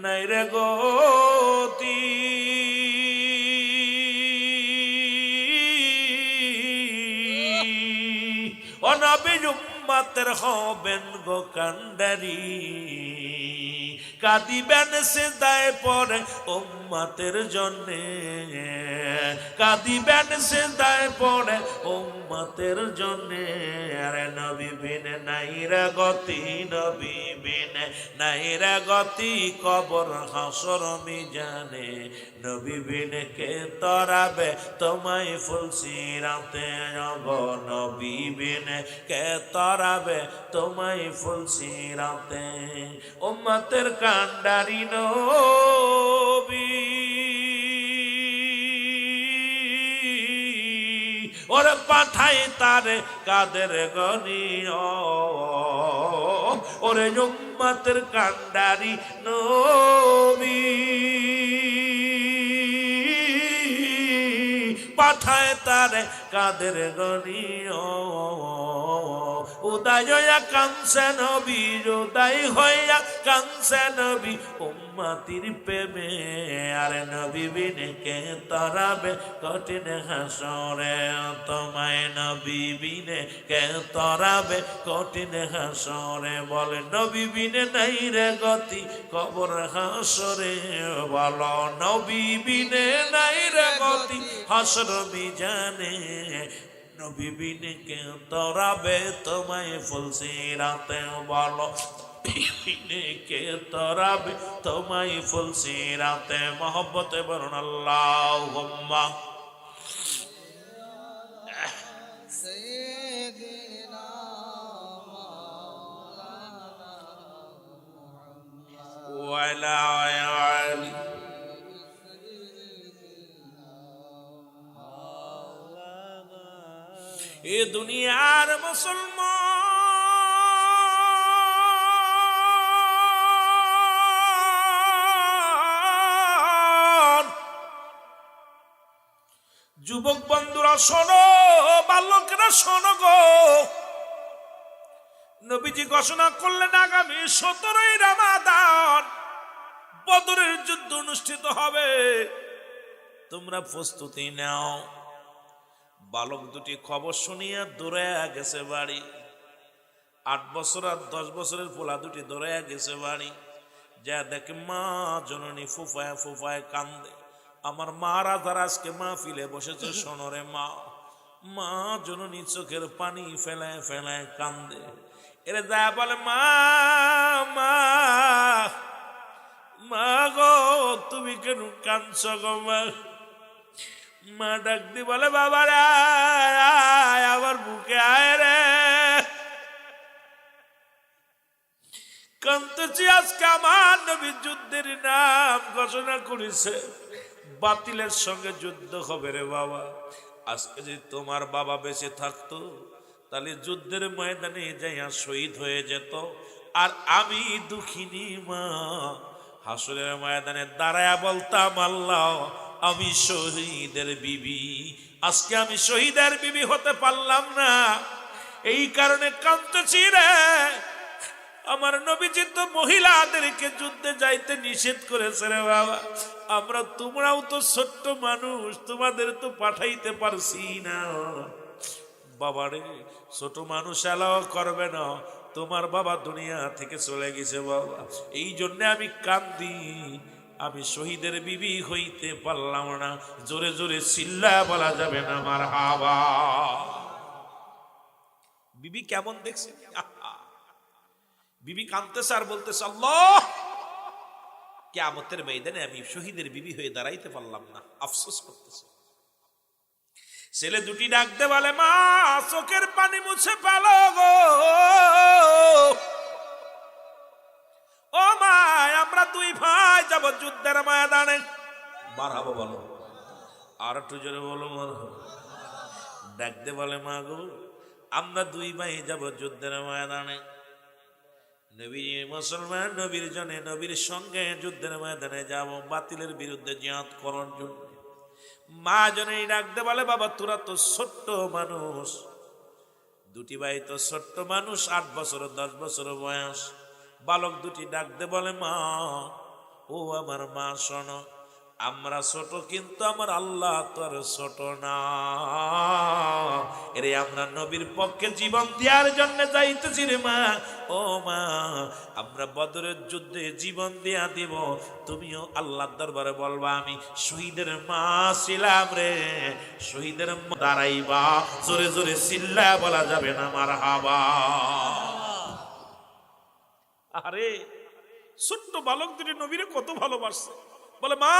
নাইরা গতি, ও নবী উম্মতের হবেন গো কান্ডারি, কাঁদিবেন সিজদায় পড়ে উম্মতের জন্যে, কাঁদিবেন সিজদায় পড়ে উম্মতের জন্যে। আরে নবী বিন নাইরা গতি, নবী বিন নাইরা গতি, কবর হাসর মিজানে, নবী বিন কে তরাবে তোমায় ফুলসিরাতে, গো নবী বিন কে তরাবে তোমায় ফুলসিরাতে। উম্মতের কান্ডারি নবী, ওরে পাঠাই তারে কাদের গনিয়, ওরে উম্মতের কান্ডারি নবী, পাঠায় তারে কাদের গনিয়। উদয় হইয়া কাঁদছে নবী, উদয় হইয়া কাঁদছে নবী উম্মতির প্রেমে। আরে নবী বিন কে তরাবে কঠিন হাসরে, তোমায় নবী বিন কে তরাবে কঠিন হাসরে। বলে নবী বিন নাই রে গতি কবর হাসরে, বলো নবী বিন নাই রে গতি হাসর মিজানে, নবী বিন কে তরাবে তোমায় ফুলসিরাতে, বলো কে তরাবে তোমায় ফুলসিরাতে। মহব্বতে বলুন আল্লাহুম্মা সাইয়্যিদিনা ওয়া আলা আলি। এ দুনিয়ার মুসলমান যুবক বন্ধুরা শোনো, বালকরা শোনো গো, নবীজি ঘোষণা করলেন আগামী 17ই রমাদান বদরের যুদ্ধ অনুষ্ঠিত হবে, তোমরা প্রস্তুতি নাও। বালক দুটি খবর শুনিয়া দৌড়াইয়া গেছে বাড়ি। 8 বছর আর 10 বছরের পোলা দুটি দৌড়াইয়া গেছে বাড়ি। যা দেখে মা জননী ফুফায় ফুফায় কান্দে। আমার মা রাজার আজকে মা ফিলে বসেছে, সোনরে মা। মা জননী চোখের পানি ফেলায় ফেলায় কান্দে। এরে যা বলে মা মা মা গো তুমি কেন কাঁদছ গো মা? মা ডাক দি বলে বাবা রে আমার বুকে আয় রে, কাঁদতেছি আজকে আমার নবী যুদ্ধের নাম ঘোষণা করেছে, বাতিলের সঙ্গে যুদ্ধ হবে রে বাবা। আজকে যদি তোমার বাবা বেঁচে থাকতো তাহলে যুদ্ধের ময়দানে যাইয়া শহীদ হয়ে যেত, আর আমি দুঃখিনী মা হাসরের ময়দানে দাঁড়ায়া বলতাম আল্লাহ আমি শহীদের বিবি। আজকে আমি শহীদের বিবি হতে পারলাম না, এই কারণে কাঁদতেছি রে। আমার নবীজি তো মহিলাদেরকে যুদ্ধে যাইতে নিষেধ করেছে রে বাবা। আমরা তোমরাও তো ছোট্ট মানুষ, তোমাদের তো পাঠাইতে পারছি না। বাবারে ছোট মানুষ এলাও করবে না, তোমার বাবা দুনিয়া থেকে চলে গেছে বাবা, এই জন্য আমি কান্দি। আমি শহীদের বিবি হইতে পারলাম না। জোরে জোরে চিল্লা বলা যাবে না মারহাবা। বিবি কেমন দেখছে? বিবি কাঁদতেছে আর বলতেছে আল্লাহ কিয়ামতের ময়দানে আমি শহীদের বিবি হয়ে দাঁড়াইতে পারলাম না, আফসোস করতেছে। ছেলে দুটি ডাকতে বলে মা চোখের পানি মুছে ফেলো গো, ও মা আমরা দুই ভাই যাব যুদ্ধের ময়দানে। মারহাবা বলো, আর একটু জোরে বলো মারহাবা। ডাকতে বলে মা গো আমরা দুই ভাই যাব যুদ্ধের ময়দানে। নবী মুসলমান নবীর জনে নবীর সঙ্গে যুদ্ধের ময়দানে যাব, বাতিলের বিরুদ্ধে জিহাদ করার জন্য। মা জনেই ডাকতে বলে বাবা তোরা তো ছোট্ট মানুষ, দুটি ভাই তো ছোট্ট মানুষ, 8 বছর 10 বছর বয়স। বালক দুটি ডাকতে বলে মা ও আমার মা শোনো, আমরা ছোট কিন্তু আমার আল্লাহ তো আর ছোট না। এরে আমরা নবীর পক্ষে জীবন দেওয়ার জন্য যাইতেছি রে মা। ও মা আমরা বদরের যুদ্ধে জীবন দেয়া দিব, তুমিও আল্লাহর দরবারে বলবা আমি শহীদের মা ছিলাম রে, শহীদের মা দাঁড়াইবা। জোরে জোরে চিল্লা বলা যাবে না মারহাবা। আরে ছোট্ট বালক দুটি নবীরে কত ভালোবাসছে। বলে মা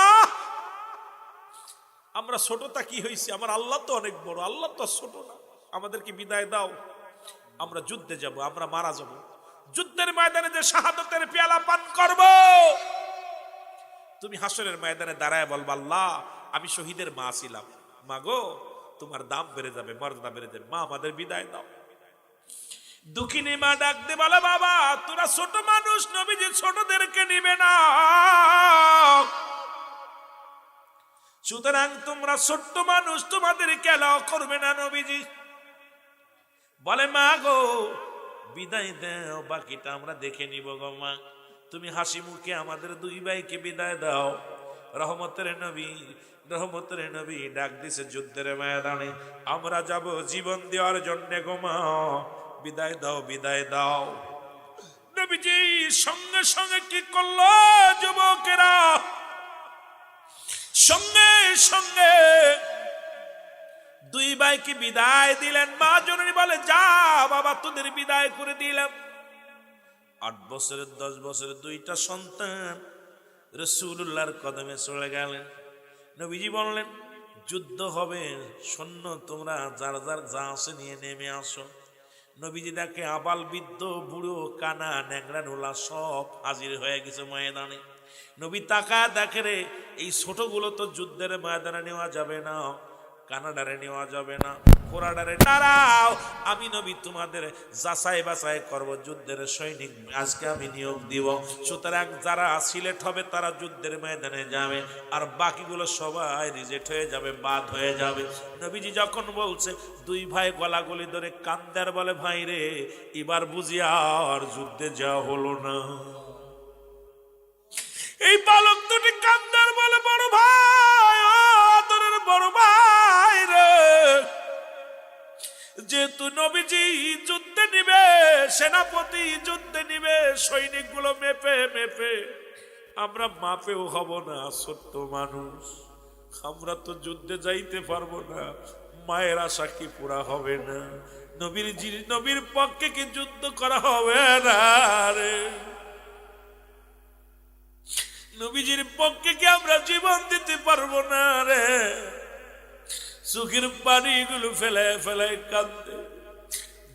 আমরা ছোটটা কি হয়েছে, আমার আল্লাহ তো অনেক বড়, আল্লাহ তো ছোট না, আমাদেরকে বিদায় দাও, আমরা যুদ্ধে যাব, আমরা মারা যাব। যুদ্ধের ময়দানে যে শাহাদাতের পেয়ালা পান করব, তুমি হাসরের ময়দানে দাঁড়ায় বলবা আল্লাহ আমি শহীদের মা ছিলাম। মা গো তোমার দাম বেড়ে যাবে, মর্যাদা বেড়ে যাবে, মা আমাদের বিদায় দাও। দুঃখিনী মা ডাকতে বলে বাবা তোরা ছোট মানুষ, নবীজি ছোটদেরকে নিবে না, সুতরাং তোমরা ছোট্ট মানুষ, তোমাদের কেলাও করবে না নবীজি। বলে মা গো বিদায় দাও, বাকিটা আমরা দেখে নিব গো মা, তুমি হাসি মুখে আমাদের দুই ভাইকে বিদায় দাও। রহমতের নবী ডাক দিছে যুদ্ধের ময়দানে আমরা যাব জীবন দেওয়ার জন্য গো মা, বিদায় দাও বিদায় দাও। নবীজি সঙ্গে সঙ্গে কি করলো যুবকেরা, সঙ্গে সঙ্গে দুই ভাইকে বিদায় দিলেন। মা জননী বলে যা বাবা তোদের বিদায় করে দিলাম। 8 বছরের 10 বছরের দুইটা সন্তান রাসূলুল্লাহর কদমে চলে গেলেন। নবীজি বললেন যুদ্ধ হবে, সৈন্য তোমরা যার যার যা আছে নিয়ে নেমে আসো। নবীজি দেখে আবাল বৃদ্ধ বুড়ো কানা ন্যাংরা নোলা সব হাজির হয়ে গেছে ময়দানে। নবী তাকা দেখে রে এই ছোটগুলো তো যুদ্ধের ময়দানে নেওয়া যাবে না, কানাডারে নেওয়া যাবে না, ঘোড়াটারে দাঁড়াও, আমি নবী তোমাদের যাচাই বাছাই করব, যুদ্ধের সৈনিক আজকে আমি নিয়োগ দিব। সুতরাং যারা সিলেক্ট হবে তারা যুদ্ধের ময়দানে যাবে, আর বাকিগুলো সবাই রিজেক্ট হয়ে যাবে, বাদ হয়ে যাবে। নবীজি যখন বলছে, দুই ভাই গলাগলি ধরে কান্দার বলে, ভাই রে এবার বুঝি আর যুদ্ধে যাওয়া হলো না। এই বালক দুটি কান্দার বলে, বড় ভাই, আদরের বড় ভাই রে, যেহেতু নবীজি যুদ্ধে নিবে, সেনাপতি যুদ্ধে নিবে, সৈনিকগুলো মেপে মেপে, আমরা মাপেও হব না, ছোট্ট মানুষ, আমরা তো যুদ্ধে যাইতে পারবো না, মায়ের আশা কি পুরা হবে না? নবীর পক্ষে কি যুদ্ধ করা হবে না রে? নবীজির পক্ষে কি আমরা জীবন দিতে পারবো না রে? চোখের পানিগুলো ফেলে ফেলে কাঁদতে।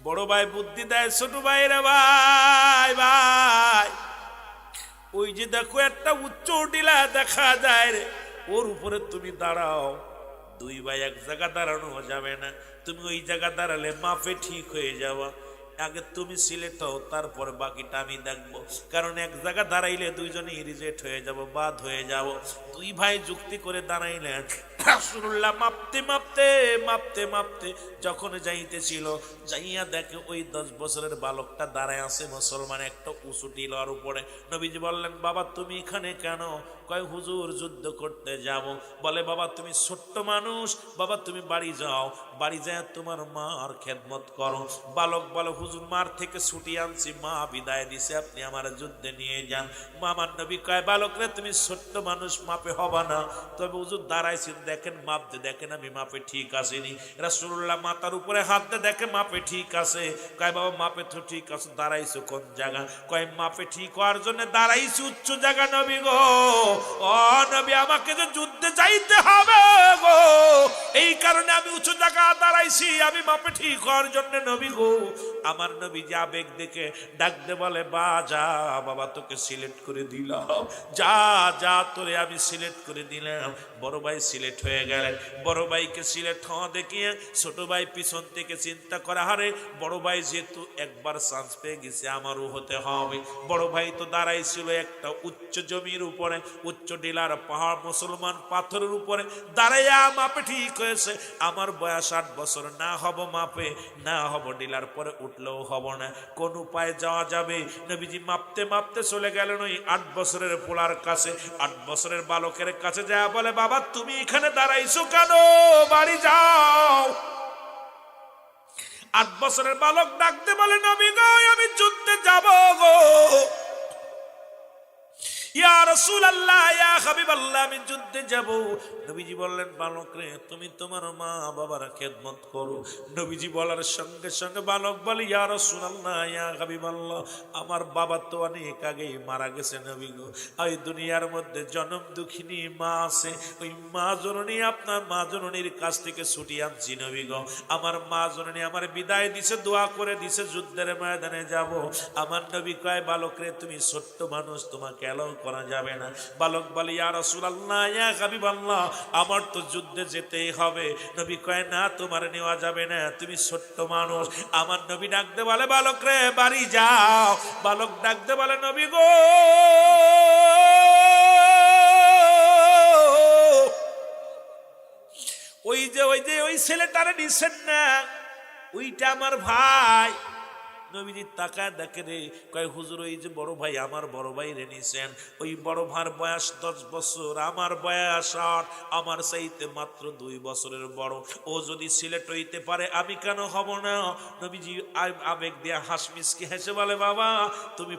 বড় ভাই বুদ্ধি দেয়, ছোট ভাই রে, ভাই ভাই, ওই যে দেখো একটা উচ্চ টিলা দেখা যায় রে, ওর উপরে তুমি দাঁড়াও। দুই ভাই এক জায়গা দাঁড়ানো যাবে না, তুমি ওই জায়গা দাঁড়ালে মাপে ঠিক হয়ে যাওয়া। আগে তুমি সিলেক্ট হও, তারপর বাকিটা আমি দেখবো, কারণ এক জায়গা দাঁড়াইলে দুইজনে রিজেক্ট হয়ে যাব, বাদ হয়ে যাব। দুই ভাই যুক্তি করে দাঁড়াইলেন। রাসূলুল্লাহ মাপতে মাপতে মাপতে মাপতে যখন যাইতেছিল, যাইয়া দেখে ওই 10 বছরের বালকটা দাঁড়ায় আছে মুসলমান একটা উঁচু টিলার উপরে। নবীজি বললেন, বাবা তুমি এখানে কেন? কয় হুজুর যুদ্ধ করতে যাব। বলে, বাবা তুমি ছোট্ট মানুষ, বাবা তুমি বাড়ি যাও, বাড়ি যায় তোমার মার খেদমত করো। বালক বলে, হুজুর মার থেকে ছুটি আনছি, মা বিদায় দিছে, আপনি আমার যুদ্ধে নিয়ে যান। মামার নবী কয়, বালক রে তুমি ছোট্ট মানুষ, মাপে হবা না, তবে হুজুর দাঁড়াইছেন দেখেন, মাপতে দেখেন আমি মাপে ঠিক আসেনি। রাসূলুল্লাহ মাথার উপরে হাত দিয়ে দেখে মাপে ঠিক আছে। কয়, বাবা মাপে তো ঠিক আছে, দাঁড়াইছো কোন জায়গা? কয়, মাপে ঠিক হওয়ার জন্য দাঁড়াইছি উচ্চ জায়গা নবী গো। ও নবী, আমাকে যে যুদ্ধে যাইতে হবে গো, এই কারণে আমি উঁচু জায়গা দাঁড়াইছি, আমি মাপে ঠিক হওয়ার জন্য নবী গো। আমার নবী যে আবেগ দেখে ডাক দে বলে, বা যা বাবা, তোকে সিলেক্ট করে দিলাম, যা যা তোরে আমি সিলেক্ট করে দিলাম। বড় ভাই সিলেক্ট হয়ে গেলেন। বড় ভাইকে সিলেক্ট হওয়া দেখিয়ে ছোট ভাই পিছন থেকে চিন্তা করা, হারে বড় ভাই যেহেতু একবার চান্স পেয়ে গেছে, আমারও হতে হবে। বড় ভাই তো দাঁড়াইছিল একটা উচ্চ জমির উপরে, উচ্চ টিলার পাহাড়, মুসলমান পাথরের উপরে দাঁড়াইয়া মাপে ঠিক হয়েছে, আমার বয়স 8 বছর, না হব মাপে, না হব টিলার পরে উঠলেও হব না, কোন উপায়ে যাওয়া যাবে? নবীজি মাপতে মাপতে চলে গেলেন ওই 8 বছরের পোলার কাছে। 8 বছরের বালকের কাছে যায় বলে, বাবা তুমি এখানে দাঁড়াইছো কেন? বাড়ি যাও। 8 বছরের বালক ডাকতে বলে, নবী গো আমি যুদ্ধে যাব গো। ইয়া রাসূলুল্লাহ, ইয়া হাবিবাল্লাহ, আমি যুদ্ধে যাব। নবীজি বললেন, বালক রে তুমি তোমার মা বাবার খেদমত করো। নবীজি বলার সঙ্গে সঙ্গে বালক বলে, ইয়া রাসূলুল্লাহ, ইয়া হাবিবাল্লাহ, আমার বাবা তো অনেক আগেই মারা গেছে নবী গো। এই দুনিয়ার মধ্যে জনম দুঃখিনী মা আছে, ওই মা জননী, আপনার মা জননীর কাছ থেকে ছুটি আনছি নবী গো। আমার মা জননী আমার বিদায় দিছে, দোয়া করে দিছে, যুদ্ধের ময়দানে যাব। আমার নবী কয়, বালক রে তুমি ছোট্ট মানুষ, তোমাকে এলাও করা যাবে না। বালক বলে, ইয়া রাসূলুল্লাহ, ইয়া হাবিবাল্লাহ, আমার তো যুদ্ধে যেতেই হবে। নবী কয়, না তোমার নেওয়া যাবে না, তুমি ছোট্ট মানুষ। আমার নবী ডাকতে বলে, বালক রে বাড়ি যাও। বালক ডাকতে বলে, নবী গো ওই ছেলেটারে নিছেন না, ওইটা আমার ভাই। নবীজি তাকায় দেখে রে, কয় হুজুর ওই যে বড় ভাই, আমার বড় ভাই রে নিছেন। ওই বড় ভাইয়ের বয়স 10 বছর, আমার বয়স 8, আমার চাইতে মাত্র 2 বছরের বড়। ও যদি সিলেক্ট হইতে পারে, আমি কেন হব না? নবীজি আবেগ দিয়া হাসমিসকে হেসে বলে, বাবা তুমি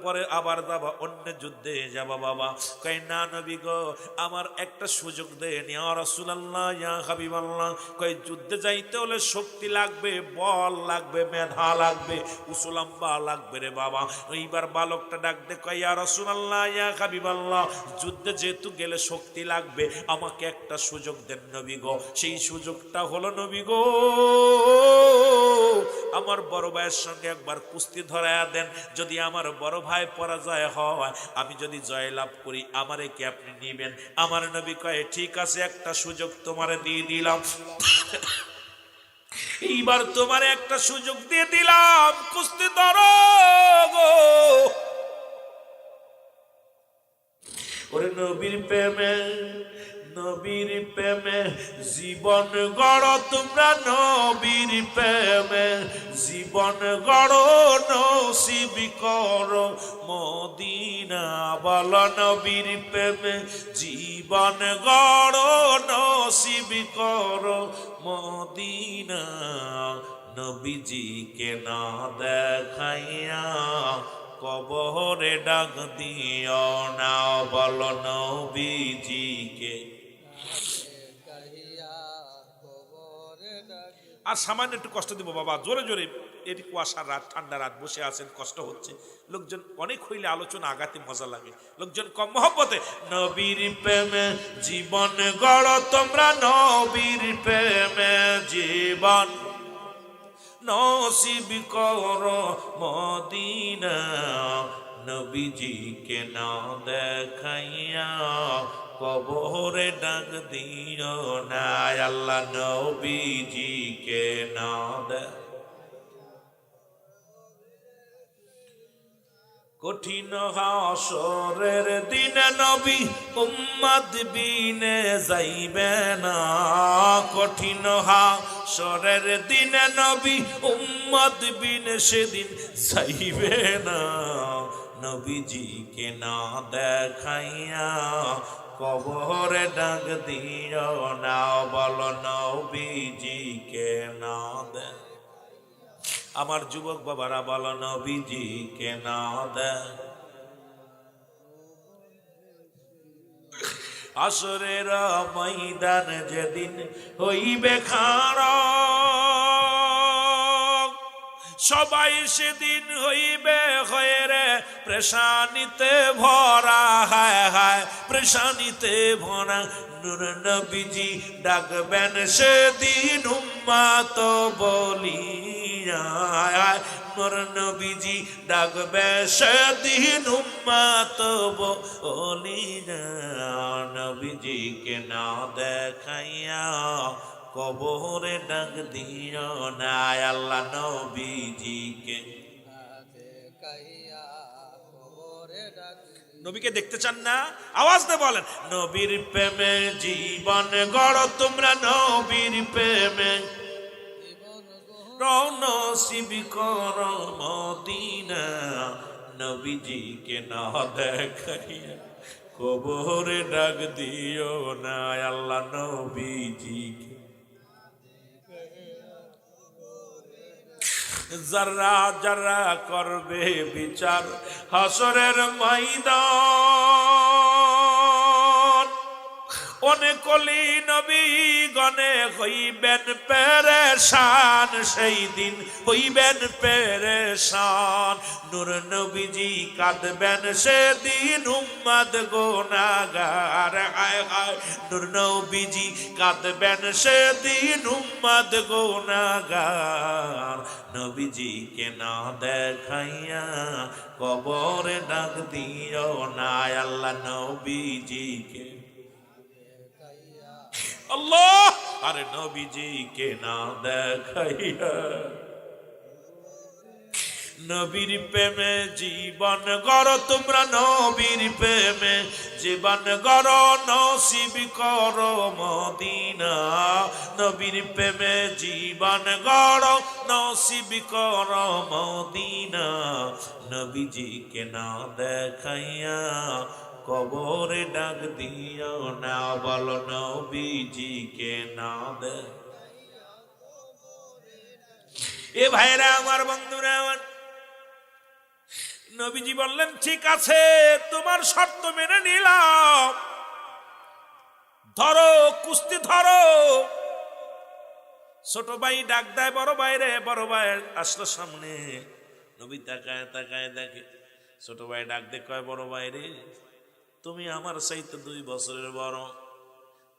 পরে আবার যাবা, অন্য যুদ্ধে যাবা বাবা। কয়, না নবী গো, আমার একটা সুযোগ দেন ইয়া রাসূলুল্লাহ, ইয়া হাবিবাল্লাহ। কয়, যুদ্ধে যাইতে হলে শক্তি লাগবে, বল লাগবে, মেধা লাগবে, উসুলাম্বা লাগবে রে বাবা। এইবার বালকটা ডাক দে, কয়, ইয়া রাসূলুল্লাহ, ইয়া হাবিবাল্লাহ, যুদ্ধে যেহেতু গেলে শক্তি লাগবে, আমাকে একটা সুযোগ দেন নবী গো। সেই সুযোগটা হলো নবী গো, আমার বড় ভাইয়ের সঙ্গে একবার কুস্তি ধরায়া দেন। যদি আমার বড় ভাই পরাজয় হয়, আমি যদি জয় লাভ করি, আমারে কি আপনি নিবেন? আমার নবী কয়, ঠিক আছে, একটা সুযোগ তোমারে দিয়ে দিলাম। এইবার তোমার একটা সুযোগ দিয়ে দিলাম, কুস্তি ধরো গো। ওরে নবীর প্রেমে, নবীর প্রেমে জীবন গড় তোমরা, নবীর প্রেমে জীবন গড়, নসিব করো মদিনা। বল নবীর প্রেমে জীবন গড়, নসিব করো মদিনা। নবীজিকে না দেখাইয়া কবরে ডাক দিও না। বল নবীজিকে। আর সামান্য একটু কষ্ট দিব বাবা, জোরে জোরে। এটি কুয়াশার রাত, ঠান্ডা রাত, বসে আছেন, কষ্ট হচ্ছে। লোকজন অনেক হইলে আলোচনা আগাতে মজা লাগে, লোকজন কম মহব্বতে। নবীর প্রেমে জীবন গড় তোমরা, নবীর প্রেমে জীবন নসিব করো মদিনা। নবীজিকে না দেখাইয়া কবরে ডাক দিও না। আল্লাহ নবীজিকে না দেখ। কঠিন হাসরের দিনে নবী উম্মত বিনে যাইবে না। কঠিন হাসরের দিনে নবী উম্মত বিনে সেদিন যাইবে না। নবীজিকে না দেখাইয়া কবরে ডাক দিও না। বল নবীজিকে না দেখ। আমার যুবক বাবারা বল নবীজিকে না দেখ। আসরের ময়দান যেদিন হইবে খাড়া, সবাই সেদিন হইবে হয়ে রে প্রেশানিতে ভরা। হায় হায় প্রেশানিতে ভরা। নূর নবীজি ডাকবেন সেদিন উম্মত বলিয়া। নূর নবীজি ডাকবে সেদিন উম্মত বলিয়া। নবীজিকে না দেখাইয়া কবরে ডাক দিও না। আল্লাহ নবীজিকে। নবীকে দেখতে চান না? আওয়াজ দিয়ে বলেন নবীর প্রেমে জীবন গড় তোমরা, নবীর প্রেমে নসিব করো মদিনা। নবীজিকে না দেখাইয়া কবরে ডাক দিও না। আল্লাহ নবীজিকে। যারা যারা করবে বিচার হাসরের ময়দান, অনেক কলি নবী গনে হইবেন পেরেশান। সেই দিন হইবেন পেরেশান। নূর নবীজি কাঁদবেন সেদিন উম্মত গুনাহগার। হায় হায় নূর নবীজি কাঁদবেন সেদিন উম্মত গুনাহগার। নবীজিকে না দেখাইয়া কবরে ডাক দিও না। আল্লাহ নবীজিকে। আল্লাহ আরে নবীজিকে না দেখাইয়া নবীর প্রেমে জীবন গড় তোমরা, নবীর প্রেমে জীবন গড়, নসিব করো মদিনা। নবীর প্রেমে জীবন গড়, নসিব করো মদিনা। নবীজিকে না দেখাইয়া কবরে ডাক দিও না। বল নবীজিকে না দেখ। এ ভাইরা আমার, বন্ধুরা আমার, নবীজি বললেন ঠিক আছে তোমার শর্ত মেনে নিলাম, ধরো কুস্তি ধরো। ছোট ভাই ডাক দেয় বড় ভাই রে। বড় ভাই আসলো সামনে। নবী তাকায় তাকায় দেখে। ছোট ভাই ডাক দে কয় বড় ভাই রে, তুমি আমার চাইতে 2 বছরের বড়,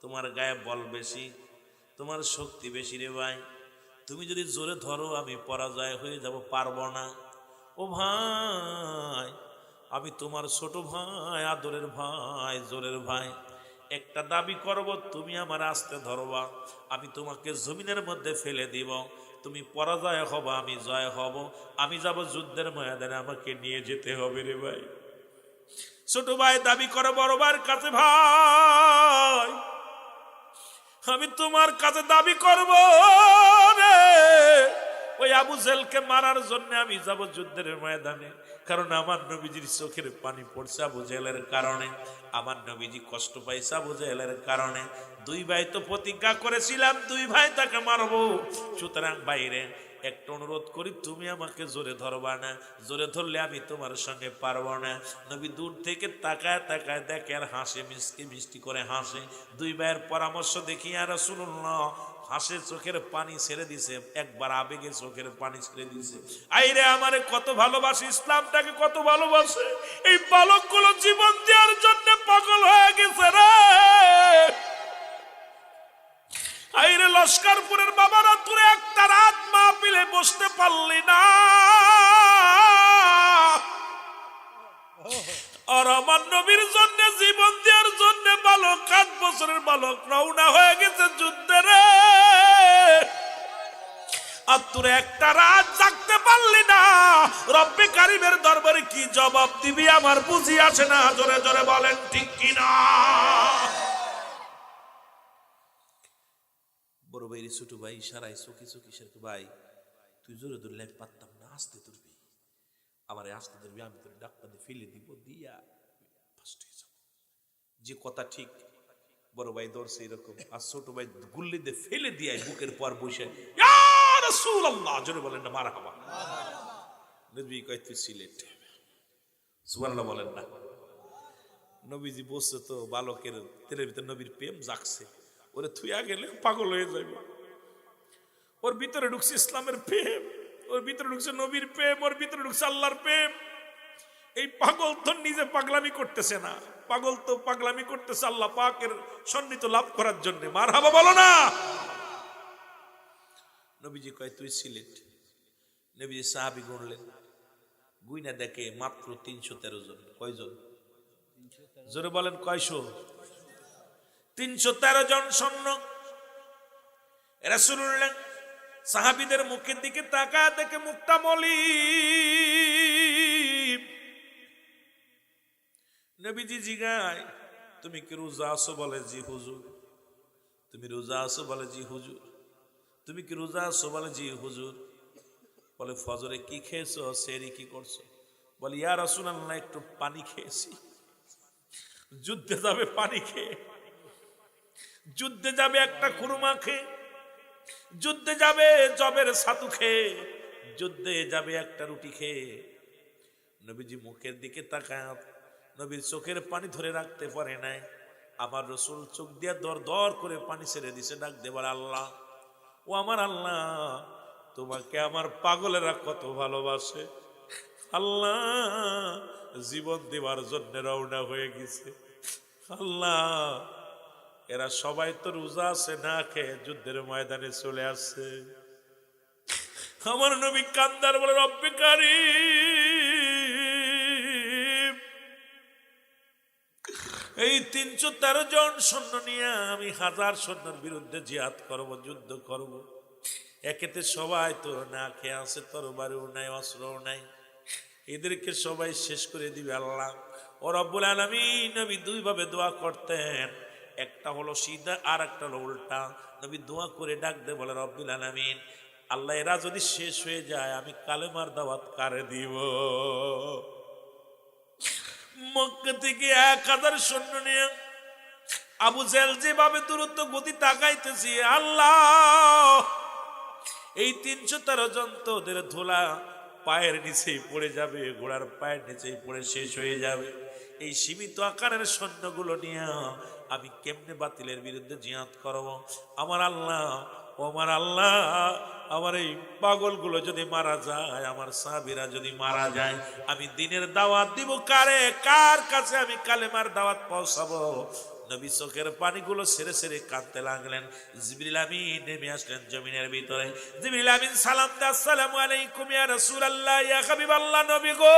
তোমার গায়ে বল বেশি, তোমার শক্তি বেশি রে ভাই। তুমি যদি জোরে ধরো আমি পরাজয় হয়ে যাব, পারবো না। ও ভাই আমি তোমার ছোট ভাই, আদরের ভাই, জোরের ভাই। একটা দাবি করব, তুমি আমার আস্তে ধরবা, আমি তোমাকে জমিনের মধ্যে ফেলে দিব। তুমি পরাজয় হব, আমি জয় হব, আমি যাব যুদ্ধের ময়দানে, আমাকে নিয়ে যেতে হবে রে ভাই। ছোট ভাই দাবি করে বড় ভাইয়ের কাছে, ভাই আমি তোমার কাছে দাবি করব রে, ওই আবু জেলকে মারার জন্য আমি যাব যুদ্ধের ময়দানে। কারণ আমার নবীজির চোখের পানি পড়ছে আবু জেলের কারণে, আমার নবীজি কষ্ট পাইছে আবু জেলের কারণে। দুই ভাই তো প্রতিজ্ঞা করেছিলাম দুই ভাই তাকে মারবো। সুতরাং বাইরে একটা অনুরোধ করি, তুমি আমাকে জোরে ধরবা না, জোরে ধরলে আমি তোমার সঙ্গে পারবো না। নবী দূর থেকে তাকায় তাকায় দেখে আর হাসে, মিষ্টি মিষ্টি করে হাসে। দুই ভাইয়ের পরামর্শ দেখি আর রাসূলুল্লাহ হাসে, চোখের পানি ছেড়ে দিছে, একবার আবেগে চোখের পানি ছেড়ে দিছে। আইরে আমারে কত ভালোবাসে, ইসলামটাকে কত ভালোবাসে, এই বালকগুলো জীবন দেওয়ার জন্য পাগল হয়ে গেছে রে। আইরে লস্করপুরের বাবারা, তোরে একটা রাত মাহফিলে বসতে পারলি না, আর আমার নবীর জন্য জীবন দেওয়ার জন্য বালক, 8 বছরের বালক রওনা হয়ে গেছে যুদ্ধে রে। আর তোরে একটা রাত জাগতে পারলি না, রব্বে কারিমের দরবারে কি জবাব দিবি আমার বুঝি আসে না। জোরে জোরে বলেন ঠিক কিনা। বড় ভাই ছোট ভাই ইশারায় চকি চকি সে, ভাই তুই জোরে ধরলে আমি পারতাম না, আস্তে ধরবি, আমার আস্তে ধরবি, আমি তোর ডাক্তার ফেলে দিব, দিয়া ফার্স্ট হয়ে যাব। যে কথা ঠিক, বড় ভাই ধরছে এরকম, আর ছোট ভাই গুল্লি দিয়ে ফেলে দিয়ে বুকের পর বসে, ইয়া রাসূলুল্লাহ, জোরে বলেন না মারহাবা। নবী কয় তুই সিলেট, সুবহানাল্লাহ বলেন না। নবীজি বসছে তো বালকের তেলের ভিতরে নবীর প্রেম জাগছে, ওরে থুইয়া গেলে পাগল হয়ে যাবে। ওর ভিতরে ঢুকছে ইসলামের প্রেম, ওর ভিতরে ঢুকছে নবীর প্রেম, ওর ভিতরে ঢুকছে আল্লাহর প্রেম। এই পাগল তো নিজে পাগলামি করতেছে না, পাগল তো পাগলামি করতেছে আল্লাহ পাকের সন্নিহিত লাভ করার জন্য। মারহাবা বলো না। নবীজি কয় তুই সিলেট। নবীজি সাহাবী গুনলেন, গুইনা দেখে মাত্র 313 জন। কয়জন? জোরে বলেন কয়শো? 313 জন সৈন্য। রাসূলুল্লাহ সাহাবীদের মুখের দিকে তাকায় দেখে মুখটা মলিন। নবীজি জিগায়, তুমি কি রোজা আছো? বলে জি হুজুর। তুমি রোজা আছো? বলে জি হুজুর। তুমি কি রোজা আছো? বলে জি হুজুর। বলে ফজরে কি খেয়েছো? সেহরি কি করছো? বলে ইয়া রাসূলুল্লাহ একটু পানি খেয়েছি। যুদ্ধে যাবে পানি খেয়ে, যুদ্ধে যাবে একটা খুরমা খেয়ে, যুদ্ধে যাবে জবের ছাতু খেয়ে, যুদ্ধে যাবে একটা রুটি খেয়ে। নবীজি মুখের দিকে তাকায়, নবীর চোখের পানি ধরে রাখতে পারে নাই। আমার রাসূল চোখ দিয়ে দর দর করে পানি ছেড়ে দিছে, ডাক দেবার আল্লাহ, ও আমার আল্লাহ, তোমাকে আমার পাগলেরা কত ভালোবাসে। আল্লাহ জীবন দেওয়ার জন্য রওনা হয়ে গেছে। আল্লাহ এরা সবাই তো রোজা আছে, না খেয়ে যুদ্ধের ময়দানে চলে আসছে। আমার নবী কান্দার বলে, রব্বে কারীম, এই 313 জন সৈন্য নিয়ে আমি 1000 সৈন্যের বিরুদ্ধে জিহাদ করব, যুদ্ধ করব। একেতে সবাই তো না খেয়ে আছে, তরবারিও নাই, অস্ত্রও নাই, এদেরকে সবাই শেষ করে দিবে আল্লাহ। ও রব্বুল আলামিন, নবী 2 ভাবে দোয়া করতেন, একটা হলো সিধা আর একটা হলো উল্টা। নবী দোয়া করে ডাক দে বলে, রব্বুল আলামিন, আল্লাহ এরা যদি শেষ হয়ে যায় আমি কালেমার দাওয়াত কারে দিব? মক্কা থেকে 1000 সৈন্য নিয়ে আবু জেল যেভাবে দূরত্ব গতি তাকাইতেছি, আল্লাহ এই 313 জন তো ওদের ধুলা পায়ের নিচেই পড়ে যাবে, ঘোড়ার পায়ের নিচেই পড়ে শেষ হয়ে যাবে। এই সীমিত আকারের সৈন্যগুলো নিয়ে আমি কেমনে বাতিলের বিরুদ্ধে জিহাদ করব? আমার আল্লাহ, ও আমার আল্লাহ, আমার এই পাগলগুলো যদি মারা যায়, আমার সাহাবীরা যদি মারা যায়, আমি দ্বীনের দাওয়াত দিব কারে? কার কাছে আমি কালেমার দাওয়াত পৌঁছাবো? নবী চোখের পানিগুলো ছেড়ে ছেড়ে কাঁদতে লাগলেন। জিবরিল আমিন নেমে আসলেন জমিনের ভিতরে। জিবরিল আমিন সালাম দে, আসসালামু আলাইকুম ইয়া রাসূলুল্লাহ, ইয়া হাবিবাল্লাহ, নবী গো।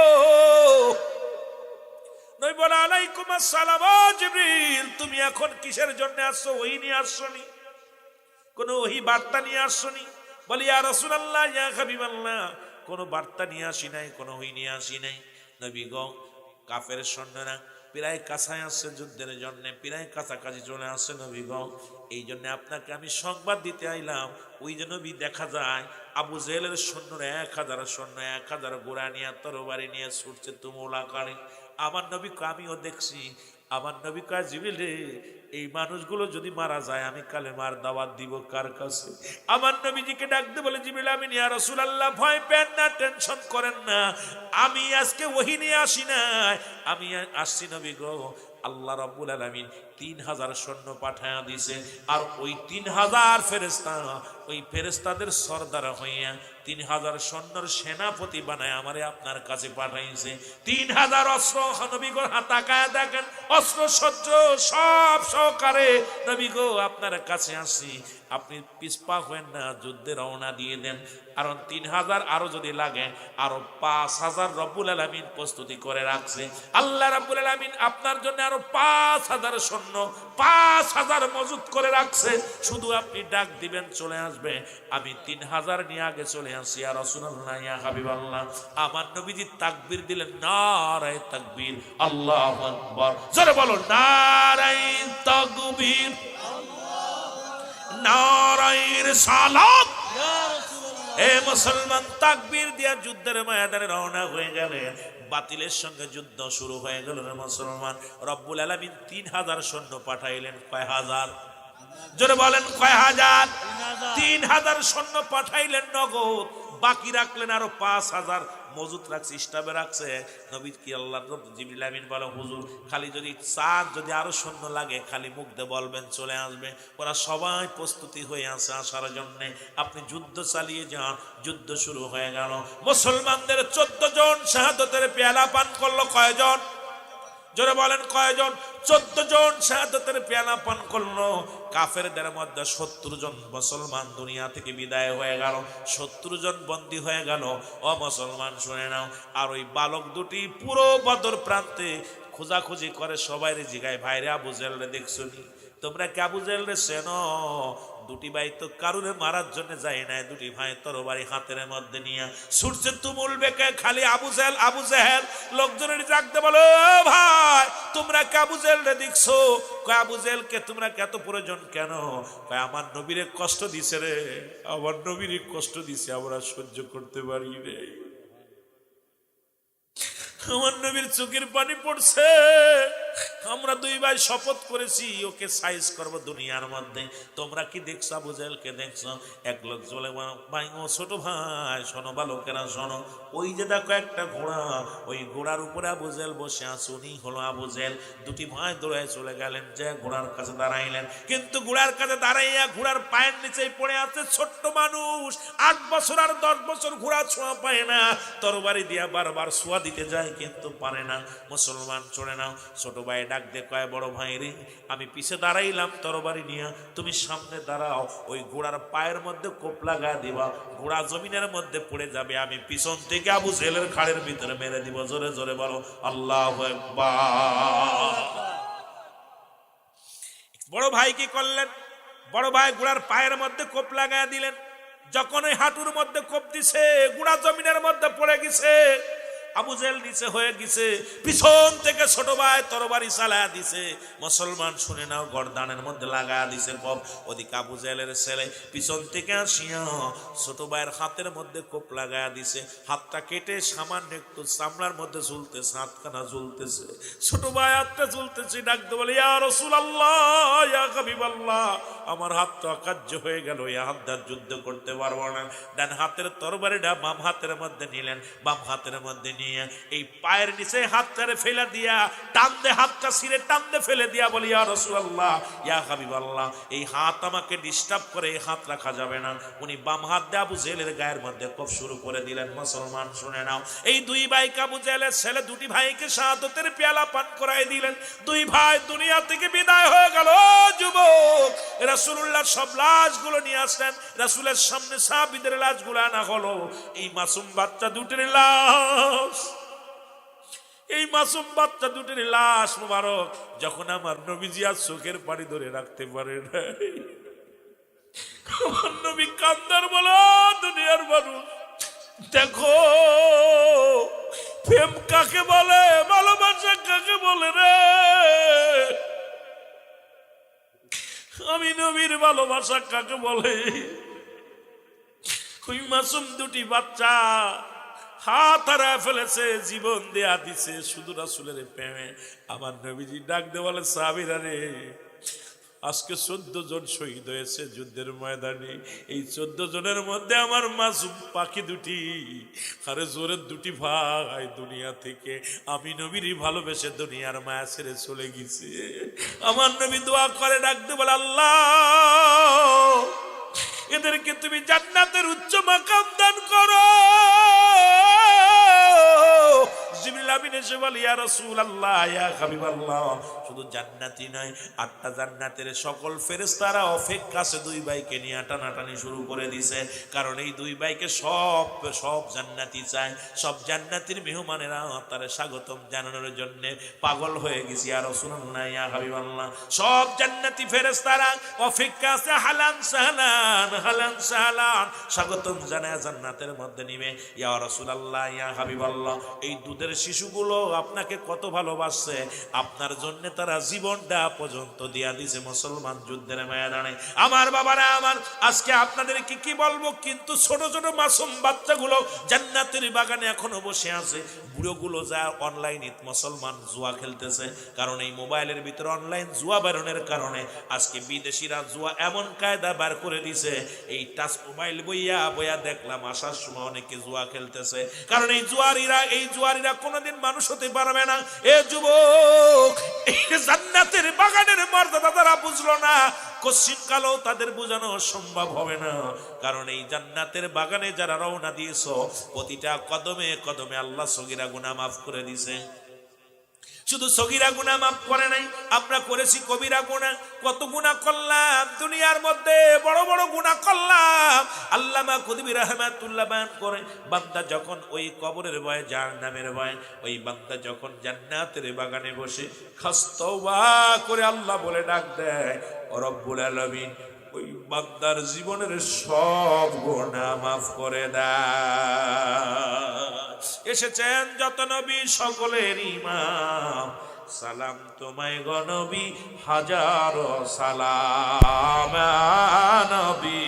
নবী বলে, আলাইকুম আসসালাম। ও জিবরিল, তুমি এখন কিসের জন্য আসছো? ওহী নিয়ে আসছনি? কোন ওহী বার্তা নিয়ে আসছনি? বলি ইয়া রাসূলুল্লাহ, ইয়া হাবিবাল্লাহ, কোনো বার্তা নিয়ে আসি নাই, কোনো হই নিয়ে আসি নাই। নবী গো, কাফের সৈন্যরা প্রায় কাছায় আসছে, যুদ্ধের জন্য প্রায় কাছাকাছি চলে আসছে নবী গো। এই জন্য আপনাকে আমি সংবাদ দিতে আইলাম। ওই যে নবী দেখা যায় আবু জেহেলের সৈন্যরা 1000 সৈন্য, 1000 ঘোড়া নিয়ে তরবারি নিয়ে ছুটছে তুমুল আকারে। আমার নবী আমিও দেখছি। আমার নবী কয়, জিবরিল রে, এই মানুষগুলো যদি মারা যায় আমি কালেমার দাওয়াত দিব কার কাছে? আমার নবীজিকে ডাকতে বলে, জিবরিল আমিন। ইয়া রাসূলুল্লাহ, ভয় পেন না, টেনশন করেন না, আমি আজকে ওহী নিয়ে আসি না, আমি আসছি নবী গো, আল্লাহ রাব্বুল আলামিন 3000 সৈন্য পাঠায়া দিছে। আর ওই 3000 ফেরেশতা, ওই ফেরেশতাদের সরদার হইয়া 3000 সৈন্যর সেনাপতি বানায় আমারে আপনার কাছে পাঠাইছে। 3000 অস্ত্র নবী গো, তাকায়া দেখেন, অস্ত্র সজ্জ সব সহকারে নবী গো আপনার কাছে আসি। আপনি পিছপা হবেন না, যুদ্ধে রওনা দিয়ে দেন। কারণ 3000 আরো যদি লাগে আরো 5000 রব্বুল আলামিন প্রস্তুতি করে রাখছে। আল্লাহ রাব্বুল আলামিন আপনার জন্য আরো 5000 সৈন্য, 5000 মজুদ করে রাখছে। শুধু আপনি ডাক দিবেন, চলে আসবে। আমি 3000 নিয়ে আগে চলে আসি। ইয়া রাসূলুল্লাহ, ইয়া হাবিবাল্লাহ, আমার নবীজি তাকবীর দিলেন, নারায়ে তাকবীর, আল্লাহু আকবার। জোরে বলো, নারায়ে তাকবীর, নারায়ে রিসালাত। এ মুসলমান, তাকবীর দিয়া যুদ্ধের ময়দানে রওনা হয়ে গেলেন। বাতিলের সঙ্গে যুদ্ধ শুরু হয়ে গেল রে মুসলমান। রব্বুল আলামিন 3000 সৈন্য পাঠাইলেন। কয় হাজার? জোরে বলেন, কয় হাজার? 3000 সৈন্য পাঠাইলেন নগদ। বাকি রাখলেন আরো 5000 মজুদ রাখছে, স্টাবে রাখছে। নবী কি আল্লাহ জিবরিল আমিন বলে, হুজুর খালি যদি চাঁদ যদি আরো সৈন্য লাগে খালি মুখ দিয়ে বলবেন, চলে আসবে। ওরা সবাই প্রস্তুতি হয়ে আছে আসার জন্য। আপনি যুদ্ধ চালিয়ে যান। যুদ্ধ শুরু হয়ে গেল। মুসলমানদের 14 জন শাহাদাতের পেয়ালা পান করলো। কয়জন? জোরে বলেন, কয়জন? 14 জন শাহাদাতের পেয়ালা পান করলো। কাফেরদের মধ্যে 70 জন মুসলমান দুনিয়া থেকে বিদায় হয়ে গেল। 70 জন বন্দী হয়ে গেল। ও মুসলমান শুনে নাও। আর ওই বালক দুটি পুরো বদর প্রান্তে খোঁজাখুঁজি করে, সবাই জিগায়, ভাইরে আবু জেহেলরে দেখছো নি? তোমরা কি আবু জেহেলরে চেনো? দুটি ভাই তো কারুরে মারার জন্য যায় না, দুটি ভাই তরবারি হাতের মধ্যে নিয়ে ছুটছে তুমুল বেগে। খালি আবু জেহেল, আবু জেহেল। লোকজনের ডাকতে বলো, ভাই তোমরা কি আবু জেহেলরে দেখছো? কয়, আবু জেহেলকে তোমরা এত প্রয়োজন কেন? কয়, আমার নবীরে কষ্ট দিছে রে, আমার নবীরে কষ্ট দিছে, আমরা সহ্য করতে পারি রে। আমার নবীর চোখের পানি পড়ছে। আমরা দুই ভাই শপথ করেছি ওকে সাইজ করব দুনিয়ার মধ্যে। তোমরা কি দেখছো আবু জেহেলকে? দেখছো? এক লোক বলে, ভাই ও ছোট ভাই শোনো, বালকেরা শোনো, ওই যে দেখো একটা ঘোড়া, ওই ঘোড়ার উপরে আবু জেহেল বসে আছে, উনি হলো আবু জেহেল। দুটি ভাই দৌড়ায় চলে গেলেন, যে ঘোড়ার কাছে দাঁড়াইলেন। কিন্তু ঘোড়ার কাছে দাঁড়াইয়া ঘোড়ার পায়ের নিচেই পড়ে আছে ছোট্ট মানুষ। 8 বছর আর 10 বছর ঘোড়া ছোঁয়া পায় না। তরবারি দিয়া বারবার ছোঁয়া দিতে যায় কিন্তু পারে না। মুসলমান চড়ে নাও। ছোট ভাই ডাক দিয়ে কয়, বড় ভাই রে, আমি পিছে দাঁড়াইলাম তরবারি নিয়ে, তুমি সামনে দাঁড়াও। ওই ঘোড়ার পায়ের মধ্যে কোপ লাগা দিবা, ঘোড়া জমিনের মধ্যে পড়ে যাবে, আমি পিছন থেকে আবু জেহেলের ঘাড়ের ভিতরে মেরে দিব। জোরে জোরে বলো, আল্লাহু আকবার। বড় ভাই কি করলেন? বড় ভাই ঘোড়ার পায়ের মধ্যে কোপ লাগায় দিলেন। যখন ওই হাঁটুর মধ্যে কোপ দিছে, ঘোড়া জমিনের মধ্যে পড়ে গেছে। আবু জেহেল নিচে হয়ে গেছে। পিছন থেকে ছোট ভাই তরবারি চালায়া দিছে। মুসলমান শুনে নাও, গর্দানের মধ্যে লাগায়া দিছে কোপ। ওদিকে আবু জেহেলের ছেলে পিছন থেকে আসিয়া ছোট ভাইয়ের হাতের মধ্যে কোপ লাগায়া দিছে। হাতটা কেটে সামান্য একটু চামড়ার মধ্যে ঝুলতেছে, হাতখানা ঝুলতেছে। ছোট ভাই হাতটা ঝুলতেছে, ডাকতে বলে, ইয়া রাসূলুল্লাহ, ইয়া হাবিবাল্লাহ, আমার হাতটা অকার্য হয়ে গেল, এই হাত দ্বারা যুদ্ধ করতে পারবো না। ডান হাতের তরবারিটা বাম হাতের মধ্যে নিলেন। বাম হাতের মধ্যে নিয়ে এই পায়ের নিচে হাতটারে ফেলে দিয়া টান দে, হাতটা ছিঁড়ে টান দে ফেলে দিয়া বলি, ইয়া রাসূলুল্লাহ, ইয়া হাবিবাল্লাহ, এই হাত আমাকে ডিস্টার্ব করে, এই হাত রাখা যাবে না। উনি বাম হাত দিয়ে আবু জেহেলের গায়ের মধ্যে কোপ শুরু করে দিলেন। মুসলমান শুনে নাও, এই দুই ভাইকে আবু জেহেলের ছেলে দুটি ভাইকে শাহাদাতের পেয়ালা পান করাই দিলেন। দুই ভাই দুনিয়া থেকে বিদায় হয়ে গেল। যুবক, রাসূলুল্লাহ সব লাশগুলো নিয়ে আসলেন। রাসূলের সামনে সাহাবীদের লাশগুলো আনা হলো। এই মাসুম বাচ্চা দুটির লাশ, এই মাসুম বাচ্চা দুটির লাশ মুবারক যখন আমার নবীজি আর চোখের পানি ধরে রাখতে পারে না, আমার নবী কান্দার বলো দুনিয়ার মানুষ দেখো প্রেম কাকে বলে, ভালোবাসা কাকে বলে রে। আমি নবীর ভালোবাসা কাকে বলে? ওই মাসুম দুটি বাচ্চা হাত হারায় ফেলেছে, জীবন দেয়া দিছে শুধু রাসূলের প্রেমে। আমার নবীজি ডাক দিয়ে বলে সাহাবীরা রে, আজকে 14 জন শহীদ হয়েছে যুদ্ধের ময়দানে। এই 14 জনের মধ্যে আমার মাসুম পাখি দুটি, আরে জোরের দুটি ভাই দুনিয়া থেকে আমি নবীরই ভালোবেসে দুনিয়ার মায়া ছেড়ে চলে গেছে। আমার নবী দোয়া করে ডাকতে বলে আল্লাহ এদেরকে তুমি জান্নাতের উচ্চ মাকাম দান করো। জিবরিল আমিন এসে বলে ইয়া রাসূলুল্লাহ ইয়া হাবিবাল্লাহ, শুধু জান্নাতি নয় 8টা জান্নাতের সকল ফেরেশতারা অপেক্ষা আছে দুই ভাইকে নিয়ে টানাটানি শুরু করে দিছে। কারণ এই দুই ভাইকে সব জান্নাতি চায়, সব জান্নাতির মেহমানেরা তারে স্বাগতম জানানোর জন্য পাগল হয়ে গেছে। ইয়া রাসূলুল্লাহ ইয়া হাবিবাল্লাহ, সব জান্নাতি ফেরেশতারা অপেক্ষা আছে হালান সাহলান হালান সাহলান স্বাগতম জানায় জান্নাতের মধ্যে নিবে। ইয়া রাসূলুল্লাহ ইয়া হাবিবাল্লাহ, এই দুধের শিশুগুলো আপনাকে কত ভালোবাসছে, আপনার জন্য তারা জীবনটা পর্যন্ত দিয়া দিছে মুসলমান যুদ্ধের ময়দানে। আমার বাবারা আমার, আজকে আপনাদেরকে কি বলবো, কিন্তু ছোট ছোট মাসুম বাচ্চাগুলো জান্নাতের বাগানে এখনো বসে আছে। বুড়োগুলো যা অনলাইনে মুসলমান জুয়া খেলতেছে, কারণ এই মোবাইলের ভিতরে অনলাইন জুয়া বেরোনোর কারণে আজকে বিদেশিরা জুয়া এমন কায়দা বার করে দিছে, এই টাচ মোবাইল বইয়া বইয়া দেখলাম আসার সময় অনেকে জুয়া খেলতেছে। কারণ এই জুয়ারিরা কোনোদিন মানুষ হতে পারবে না। এ যুবক, এই জান্নাতের বাগানের মর্যাদা তারা বুঝলো না, কশিনকালেও তাদের বোঝানো সম্ভব হবে না। কারণ এই জান্নাতের বাগানে যারা রওনা দিয়েছ, প্রতিটা কদমে কদমে আল্লাহ সগীরা গুনাহ মাফ করে দিয়েছে। শুধু সগীরা গুনাহ মাফ করে নাই, আমরা করেছি কবিরা গুনাহ। কত গুনাহ করলাম দুনিয়ার মধ্যে, বড় বড় গুনাহ করলাম। আল্লামা কুতুবী রাহমাতুল্লাহ বয়ান করে, বান্দা যখন ওই কবরের ভয়ে, জাহান্নামের ভয়ে, ওই বান্দা যখন জান্নাতের বাগানে বসে খাস তওবা করে আল্লাহ বলে ডাক দেয়, ও রব্বুল আলামিন ওই বান্দার জীবনের সব গুনাহ মাফ করে দেয়। এসেছেন যত নবী সকলের ইমাম, সালাম তোমায় গো নবী হাজারো সালাম নবী।